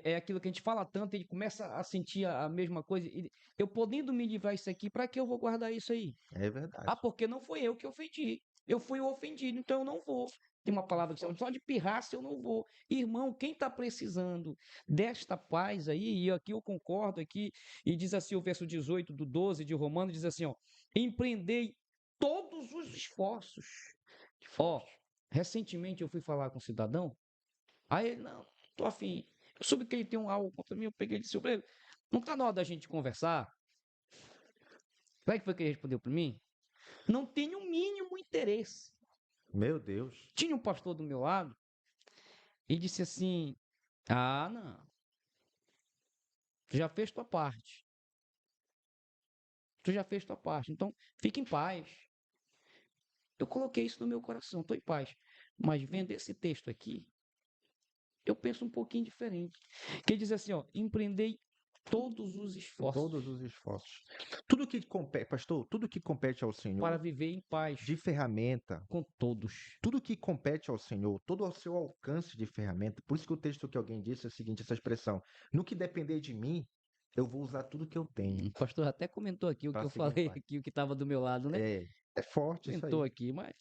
É aquilo que a gente fala tanto, ele começa a sentir a mesma coisa. Eu podendo me livrar isso aqui, para que eu vou guardar isso aí? É Ah, verdade. porque não foi eu que ofendi. Eu fui o ofendido, então eu não vou. Tem uma palavra que chama só de pirraça eu não vou. Irmão, quem está precisando desta paz aí, e aqui eu concordo aqui, e diz assim o verso 18 do 12 de Romanos, diz assim, ó, empreendei todos os esforços. Ó, recentemente eu fui falar com um cidadão, aí ele, não, tô afim. Eu soube que ele tem algo contra mim, eu peguei ele de surpresa. Não tá na hora da gente conversar? Sabe o que foi que ele respondeu para mim? Não tenho o mínimo interesse. Meu Deus. Tinha um pastor do meu lado e disse assim: ah, não. Tu já fez tua parte. Tu já fez tua parte. Então, fica em paz. Eu coloquei isso no meu coração, estou em paz. Mas vendo esse texto aqui, eu penso um pouquinho diferente. Que diz assim, ó, empreendei todos os esforços Todos os esforços. Tudo que compete, pastor, tudo que compete ao para Senhor, viver em paz de ferramenta, com todos. tudo que compete ao Senhor, todo o seu alcance de ferramenta. Por isso que o texto que alguém disse é o seguinte, essa expressão: no que depender de mim, eu vou usar tudo que eu tenho O pastor até comentou aqui o que para eu seguir em falei paz. aqui, o que estava do meu lado, né? É forte isso Comentou aí. aqui, mas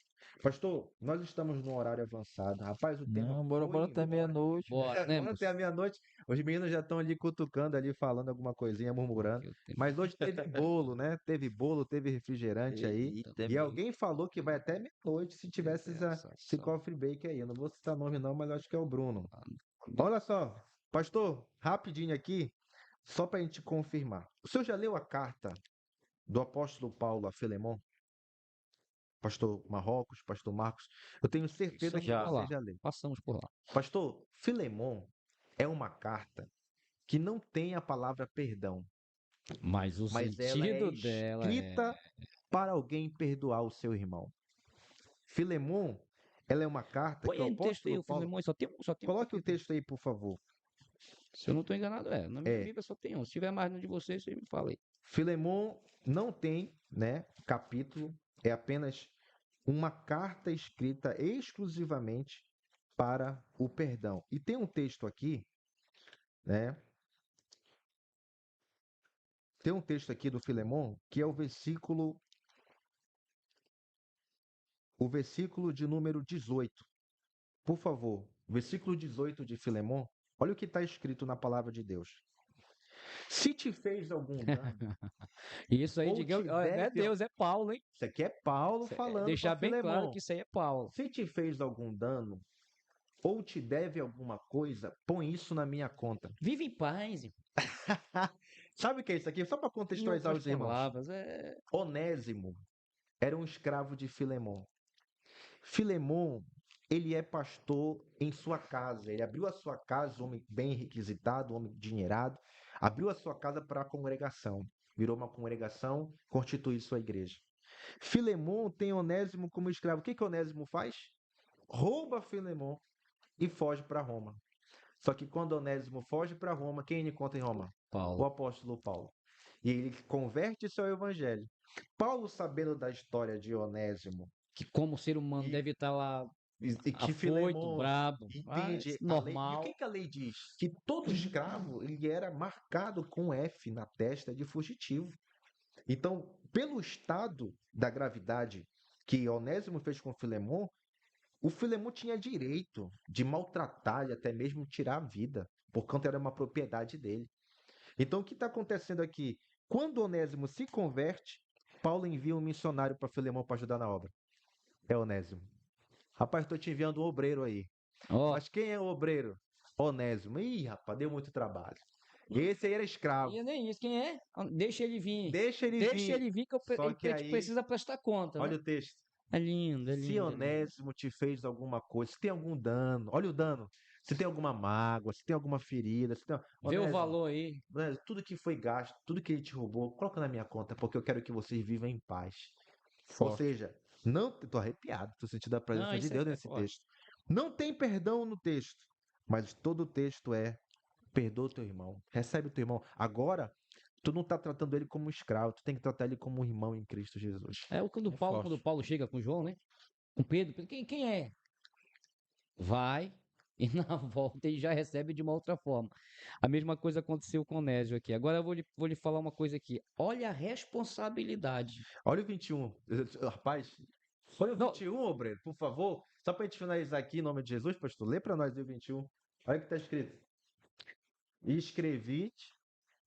Pastor, nós estamos no horário avançado. Rapaz, o tema Não, bora, foi bora até embora. meia-noite. bora, né, Bora moço? até a meia-noite. Os meninos já estão ali cutucando, ali falando alguma coisinha, murmurando. Que o tempo- Mas hoje teve bolo, né? Teve bolo, teve refrigerante aí. Eita, E alguém falou que vai até meia-noite se tivesse esse Sensação. coffee break aí. Eu não vou citar nome não, mas eu acho que é o Bruno. Olha só, pastor, rapidinho aqui, só para a gente confirmar. O senhor já leu a carta do apóstolo Paulo a Filemon? Pastor Marrocos, pastor Marcos? Eu tenho certeza que Passamos por você lá. já leu. Passamos por lá. Pastor, Filemon é uma carta que não tem a palavra perdão, Mas o mas ela é sentido dela é. escrita para alguém perdoar o seu irmão. Filemon, ela é uma carta Põe que o aí no texto aí, apóstolo o Paulo. Filemão, só tem um Coloque o capítulo. texto aí, por favor. Se eu não estou enganado, é. Na minha É, Bíblia só tem um. Se tiver mais no de vocês, você me fala aí. Filemon não tem, né, capítulo, é apenas uma carta escrita exclusivamente para o perdão. E tem um texto aqui, né? Tem um texto aqui do Filemon que é o versículo de número 18. Por favor, versículo 18 de Filemon. Olha o que está escrito na palavra de Deus. Se te fez algum dano, E isso aí, ou diga, te ó, não é deve. Deus, é Paulo, hein? Isso aqui é Paulo falando para Deixar bem claro Filemon. que isso aí é Paulo. Se te fez algum dano, ou te deve alguma coisa, põe isso na minha conta. Vive em paz, irmão. Sabe o que é isso aqui? Só para Em contextualizar outras os irmãos. palavras, é. Onésimo era um escravo de Filemon. Filemon, ele é pastor em sua casa. Ele abriu a sua casa, homem bem requisitado, homem endinheirado, abriu a sua casa para a congregação. Virou uma congregação, constitui sua igreja. Filemon tem Onésimo como escravo. O que Onésimo faz? Rouba Filemon e foge para Roma. Só que quando Onésimo foge para Roma, quem ele encontra em Roma? O Paulo. apóstolo Paulo. E ele converte-se ao evangelho. Paulo, sabendo da história de Onésimo, Que como ser humano e, deve estar lá e que afoito, Filemon brabo. entende Mas a lei. E o normal. que a lei diz? Que todo escravo ele era marcado com F na testa de fugitivo. Então, pelo estado da gravidade que Onésimo fez com Filemon, o Filemon tinha direito de maltratar e até mesmo tirar a vida, porquanto era uma propriedade dele. Então, o que está acontecendo aqui? Quando Onésimo se converte, Paulo envia um missionário para Filemão para ajudar na obra. É Onésimo. Rapaz, estou te enviando um obreiro aí. Ó, Mas quem é o obreiro? Onésimo. Ih, rapaz, deu muito trabalho. Esse aí era escravo. e nem isso. Quem é? Deixa ele vir. Deixa ele Deixa vir. ele vir que Só ele que aí, precisa prestar conta, né? olha o texto. É lindo, é Se lindo, é lindo. Onésimo te fez alguma coisa, se tem algum dano, olha o dano. Se tem alguma mágoa, se tem alguma ferida, se tem... Vê o Onésimo, valor aí. Tudo que foi gasto, tudo que ele te roubou, coloca na minha conta, porque eu quero que vocês vivam em paz. Ou Forte. seja, não, tô arrepiado, tô sentindo a presença Não, de isso Deus é nesse forte. texto. Não tem perdão no texto, mas todo o texto é: perdoa o teu irmão, recebe o teu irmão. Agora, tu não tá tratando ele como um escravo, tu tem que tratar ele como um irmão em Cristo Jesus. É o quando É Paulo, quando forte. Paulo chega com João, né? Com Pedro, quem é? Vai e na volta ele já recebe de uma outra forma. A mesma coisa aconteceu com o Onésio aqui. Agora eu vou lhe falar uma coisa aqui. Olha a responsabilidade. Olha o 21. Rapaz, põe o Não, 21, obreiro, por favor. Só para a gente finalizar aqui, em nome de Jesus, pastor, lê para nós o 21. Olha o que está escrito. E escrevi-te,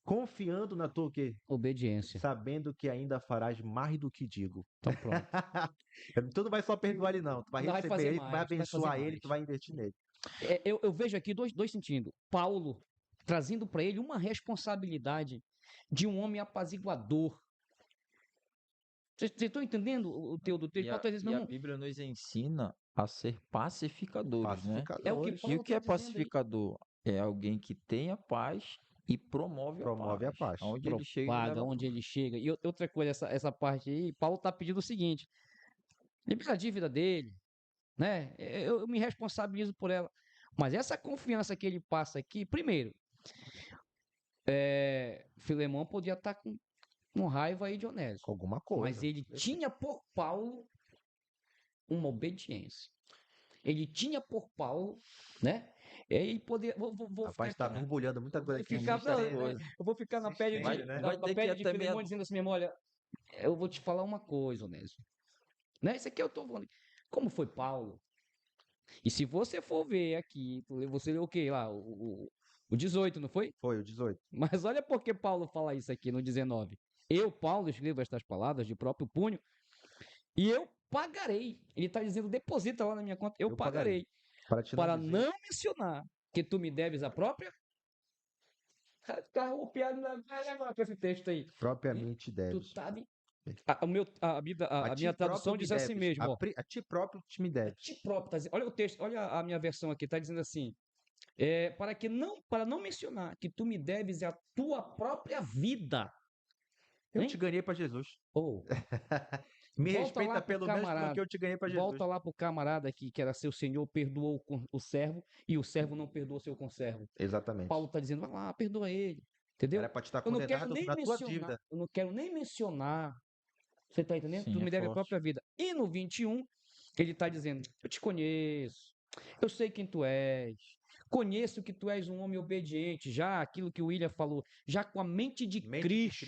confiando na tua o quê? Obediência. Sabendo que ainda farás mais do que digo. Então pronto. Tu não vai só perdoar ele, não. Tu vai Não, vai receber fazer ele, tu vai mais, vai fazer abençoar ele, mais. tu vai investir nele. Eu vejo aqui dois sentidos. Paulo trazendo para ele uma responsabilidade de um homem apaziguador. Vocês estão entendendo o teu do texto? E Paulo a, tá dizendo, e meu a irmão, Bíblia nos ensina a ser pacificadores, né? é o que Pacificadores. E o Paulo que é está dizendo aí. pacificador? É alguém que tem a paz e promove Promove a paz. Aonde ele chega, ele Propaga leva a onde paz. ele chega. E outra coisa, essa parte aí, Paulo está pedindo o seguinte: libera a dívida dele, né? Eu me responsabilizo por ela. Mas essa confiança que ele passa aqui, primeiro, Filemão podia estar com raiva aí de Onésio, Alguma mas coisa. ele tinha por Paulo uma obediência. Ele tinha por Paulo, né? Ele poder, vou Rapaz, ficar tá aqui borbulhando muita coisa aqui. ficar, muita não, coisa. eu vou ficar na pele estende, de, né? na, Vai na ter que ir pele de até meia... Filemão dizendo assim, mesmo, olha, eu vou te falar uma coisa, Onésio. Né? Isso aqui eu tô falando. Como foi Paulo? E se você for ver aqui, você leu o quê lá? O 18, não foi? Foi o 18. Mas olha por que Paulo fala isso aqui no 19. Eu, Paulo, escrevo estas palavras de próprio punho e eu pagarei. Ele está dizendo, deposita lá na minha conta, eu pagarei. Para te Para dizer. não mencionar que tu me deves a própria. Tá arrupiado com esse texto aí. Propriamente Tu deves. sabe? A ti minha tradução próprio me diz assim deves. mesmo, ó. A ti próprio te me A deves. ti próprio, tá dizendo, olha o texto, olha a minha versão aqui, está dizendo assim. Para não mencionar que tu me deves a tua própria vida. Eu Hein? te ganhei para Jesus. Oh, Me volta respeita lá pro pelo menos camarada. porque eu te ganhei para Jesus. Volta lá pro camarada que era seu senhor, perdoou o servo e o servo não perdoou seu conservo. Exatamente. Paulo está dizendo, vai lá, perdoa ele. Entendeu? Era para te estar Eu não quero condenado nem na tua mencionar. dívida. Eu não quero nem mencionar. Você está entendendo? Sim, Tu é me deve a forte. própria vida. E no 21, ele está dizendo, eu te conheço. Eu sei quem tu és. Conheço que tu és um homem obediente, já aquilo que o William falou, já com a mente de Cristo,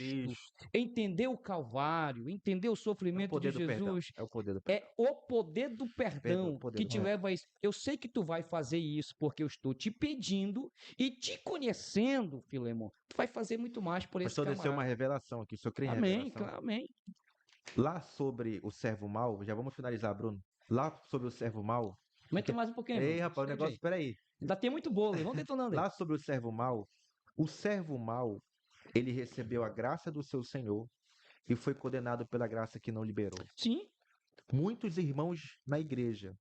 entendeu o Calvário, entendeu o É o sofrimento poder de do perdão. Jesus, É o poder do perdão. é o poder do perdão o poder que do te perdão. leva a isso. Eu sei que tu vai fazer isso porque eu estou te pedindo e te conhecendo, Filemão. Tu vai fazer muito mais por esse Pastor, desceu uma camarada. revelação aqui. O senhor crê em Amém, revelação? claro, amém. Lá sobre o servo mau, já vamos finalizar, Bruno. Lá sobre o servo mau. Aumenta mais um pouquinho. Ei, Bruno. rapaz, o Estende negócio, aí. peraí. Ainda tem muito bolo, vamos detonando aí. Lá sobre o servo mau, ele recebeu a graça do seu Senhor e foi condenado pela graça que não liberou. Sim. Muitos irmãos na igreja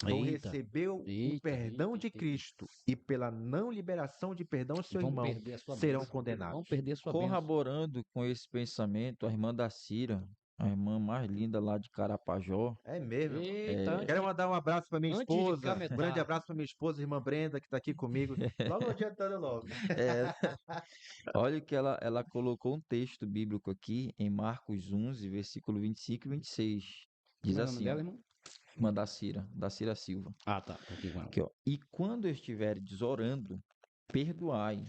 não Eita, recebeu o eita, perdão eita, de eita. Cristo e pela não liberação de perdão, seu Vão irmão perder a sua serão bênção. condenados. Vão perder a sua bênção. Corroborando com esse pensamento, a irmã da Cira, a irmã mais linda lá de Carapajó, É mesmo. Eita, antes Quero de, mandar um abraço para minha antes de esposa. Um cametar. grande abraço para minha esposa, irmã Brenda, que está aqui comigo. Logo adiantando logo. é, olha que ela colocou um texto bíblico aqui em Marcos 11, versículo 25 e 26. Diz Como é o nome assim, dela, ó, irmão? irmã da Cira Silva. Ah, tá. Tô aqui com ela. Aqui, ó. E quando estiveres orando, perdoai.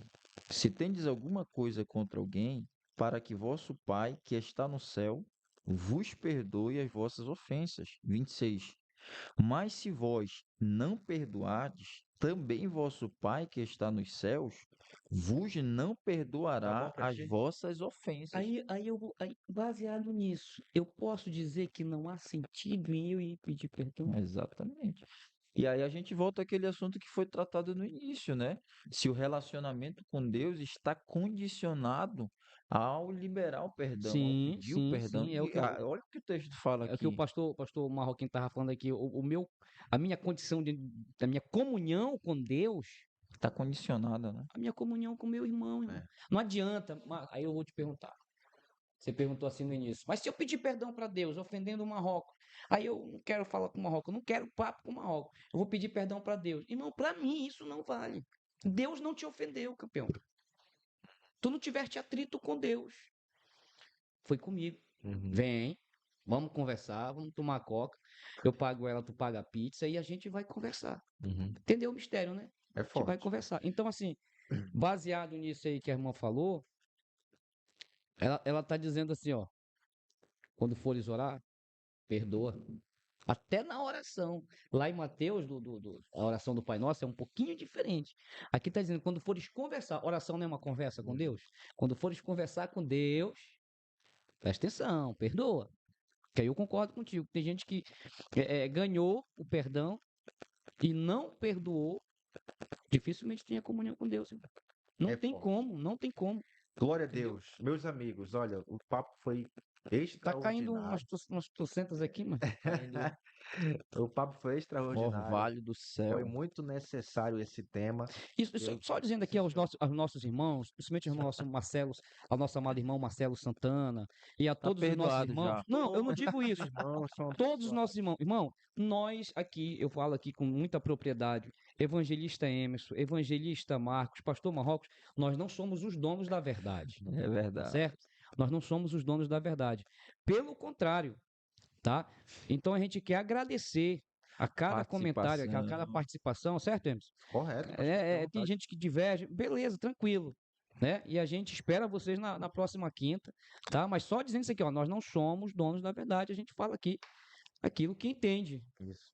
Se tendes alguma coisa contra alguém, para que vosso Pai, que está no céu, vos perdoe as vossas ofensas. 26. Mas se vós não perdoardes, também vosso Pai, que está nos céus, vos não Tá perdoará bom pra as ti? vossas ofensas. Aí, baseado nisso, eu posso dizer que não há sentido em eu ir pedir perdão? Exatamente. E aí a gente volta àquele assunto que foi tratado no início, né? Se o relacionamento com Deus está condicionado ao liberar o perdão, ao Sim, pedir o sim, perdão. sim. É o E, que, olha o que o texto fala é o que o aqui. pastor Marroquim estava falando aqui. A minha condição da minha comunhão com Deus, Está condicionada, né? a minha comunhão com meu irmão. É. Não adianta. Aí eu vou te perguntar. Você perguntou assim no início. Mas se eu pedir perdão para Deus, ofendendo o Marrocos, aí eu não quero falar com o Marrocos, eu não quero papo com o Marrocos. Eu vou pedir perdão para Deus. Irmão, para mim isso não vale. Deus não te ofendeu, campeão. Tu não tiveste atrito com Deus. Foi comigo. Uhum. Vem, vamos conversar, vamos tomar coca. Eu pago ela, tu paga a pizza e a gente vai conversar. Uhum. Entendeu o mistério, né? É A gente vai forte. conversar. Então, assim, baseado nisso aí que a irmã falou, ela tá dizendo assim, ó. Quando fores orar, perdoa. Até na oração. Lá em Mateus, a oração do Pai Nosso é um pouquinho diferente. Aqui está dizendo, quando fores conversar, oração não é uma conversa com Deus? Quando fores conversar com Deus, presta atenção, perdoa. Que aí eu concordo contigo. Tem gente que ganhou o perdão e não perdoou, dificilmente tenha comunhão com Deus. Não É tem forte. como, não tem como. Glória a Entendeu? Deus. Meus amigos, olha, o papo foi Tá caindo extraordinário. umas trocentas aqui, mano. Caindo O papo foi extraordinário. orvalho do Foi céu. muito necessário esse tema. Isso, Eu, só dizendo aqui aos nossos irmãos, principalmente ao nosso Marcelo, ao nosso amado irmão Marcelo Santana, e a Tá todos os nossos perdoado irmãos. já. Não, eu não todos digo os isso. irmãos são Todos os nossos abençoados. irmãos. Irmão, nós aqui, eu falo aqui com muita propriedade, evangelista Emerson, evangelista Marcos, pastor Marrocos, nós não somos os donos da verdade, É tá verdade. certo? Nós não somos os donos da verdade. Pelo contrário, tá? Então a gente quer agradecer a cada comentário, a cada Participação. participação, certo, Emerson? Correto, pastor, fique à Tem vontade. gente que diverge, beleza, tranquilo. Né? E a gente espera vocês na próxima quinta, tá? Mas só dizendo isso aqui, ó, nós não somos donos da verdade, a gente fala aqui aquilo que entende. Isso.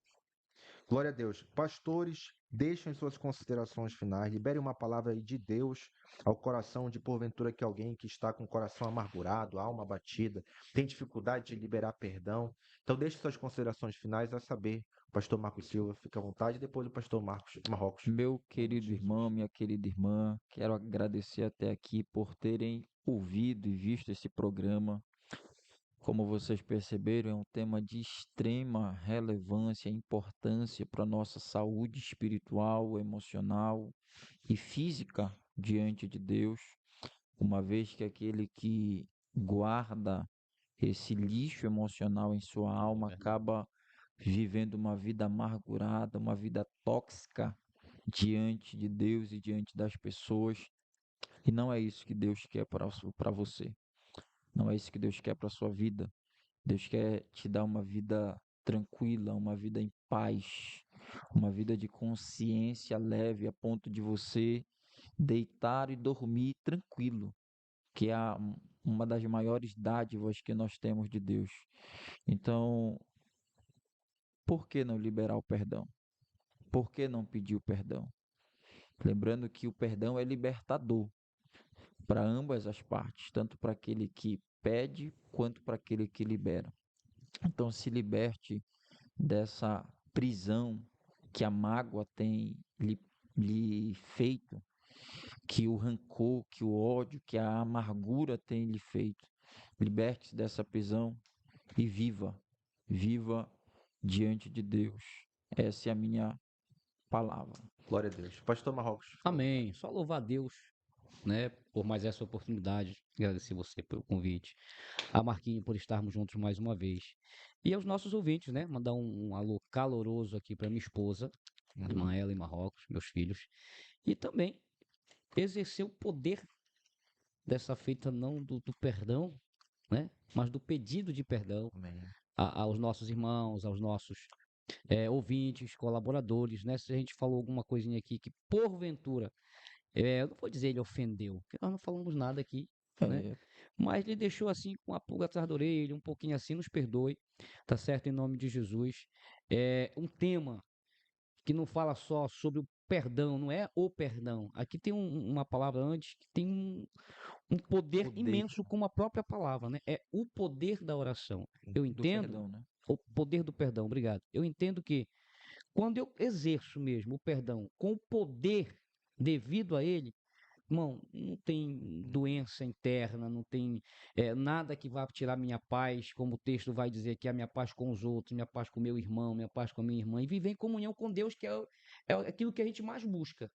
Glória a Deus. Pastores, deixem suas considerações finais. Libere uma palavra aí de Deus ao coração de porventura que alguém que está com o coração amargurado, alma abatida, tem dificuldade de liberar perdão. Então deixe suas considerações finais a saber. Pastor Marcos Silva, fica à vontade. Depois o pastor Marcos Marrocos. Meu Em nome de querido Jesus. irmão, minha querida irmã, quero agradecer até aqui por terem ouvido e visto esse programa. Como vocês perceberam, é um tema de extrema relevância e importância para a nossa saúde espiritual, emocional e física diante de Deus, uma vez que aquele que guarda esse lixo emocional em sua alma acaba vivendo uma vida amargurada, uma vida tóxica diante de Deus e diante das pessoas. E não é isso que Deus quer para você. Não é isso que Deus quer para sua vida. Deus quer te dar uma vida tranquila, uma vida em paz, uma vida de consciência leve a ponto de você deitar e dormir tranquilo, que é uma das maiores dádivas que nós temos de Deus. Então, por que não liberar o perdão? Por que não pedir o perdão? Lembrando que o perdão é libertador para ambas as partes, tanto para aquele que pede quanto para aquele que libera. Então, se liberte dessa prisão que a mágoa tem lhe feito, que o rancor, que o ódio, que a amargura tem lhe feito. Liberte-se dessa prisão e viva diante de Deus. Essa é a minha palavra. Glória a Deus. Pastor Marrocos. Fica à Amém. Só louvar a Deus, né, por mais essa oportunidade. Agradecer você pelo convite. A Marquinhos por estarmos juntos mais uma vez. E aos nossos ouvintes, né? Mandar um alô caloroso aqui para minha esposa, vontade. irmã ela e Marrocos, meus filhos. E também exercer o poder dessa feita não do perdão, né? Mas do pedido de perdão Amém. aos nossos irmãos, aos nossos ouvintes, colaboradores, né? Se a gente falou alguma coisinha aqui que porventura, eu não vou dizer ele ofendeu, porque nós não falamos nada aqui, né? É, Mas ele deixou assim com a pulga atrás da orelha, um pouquinho assim, nos perdoe, tá certo? Em nome de Jesus. É um tema que não fala só sobre o perdão, não é o perdão. Aqui tem uma palavra antes que tem um poder poder imenso como a própria palavra, né? É o poder da oração. Eu do entendo perdão, né? o poder do perdão, obrigado. Eu entendo que quando eu exerço mesmo o perdão com o poder devido a ele, irmão, não tem doença interna, não tem nada que vá tirar minha paz, como o texto vai dizer que é a minha paz com os outros, minha paz com meu irmão, minha paz com a minha irmã, e viver em comunhão com Deus, que é aquilo que a gente mais busca,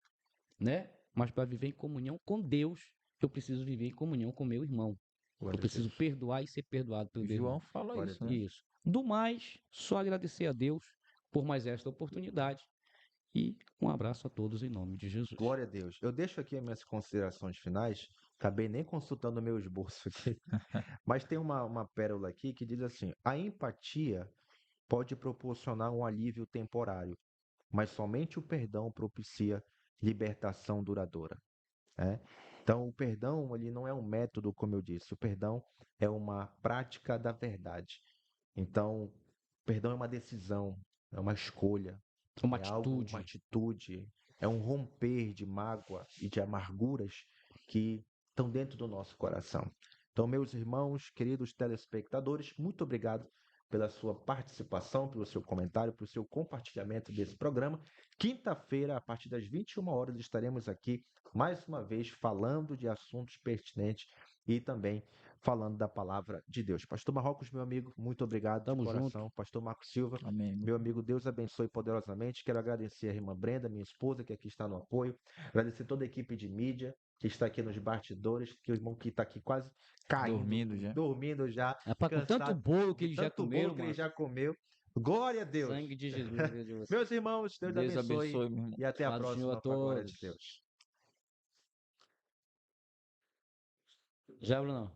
né? Mas para viver em comunhão com Deus, eu preciso viver em comunhão com meu irmão. Glória Eu a preciso Deus. perdoar e ser perdoado pelo meu João irmão. fala Glória a isso, Deus. né? Isso. Do mais, só agradecer a Deus por mais esta oportunidade e um abraço a todos em nome de Jesus. Glória a Deus. Eu deixo aqui as minhas considerações finais. Acabei nem consultando o meu esboço aqui. Mas tem uma pérola aqui que diz assim: a empatia pode proporcionar um alívio temporário, mas somente o perdão propicia libertação duradoura. Né? Então, o perdão ele não é um método, como eu disse, o perdão é uma prática da verdade. Então, Perdão é uma decisão, é uma escolha, Uma é algo, uma atitude. atitude, é um romper de mágoa e de amarguras que estão dentro do nosso coração. Então, meus irmãos, queridos telespectadores, muito obrigado pela sua participação, pelo seu comentário, pelo seu compartilhamento desse programa. Quinta-feira, a partir das 21 horas, estaremos aqui mais uma vez falando de assuntos pertinentes e também falando da palavra de Deus. Pastor Marrocos, meu amigo, muito obrigado de Tamo junto. coração. Pastor Marcos Silva, Amém. meu amigo, Deus abençoe poderosamente. Quero agradecer a irmã Brenda, minha esposa, que aqui está no apoio. Agradecer toda a equipe de mídia que está aqui nos bastidores, que o irmão que está aqui quase caindo, dormindo já, Rapaz, com tanto cansado bolo que de eles já tanto bolo comeram, que ele mano. já comeu. Glória a Deus. Sangue de Jesus, Deus de você. Meus irmãos, Deus Deus abençoe abençoe, meu irmão. e até a Paz do Senhor a próxima, com a glória de todos. Deus. Já, Bruno?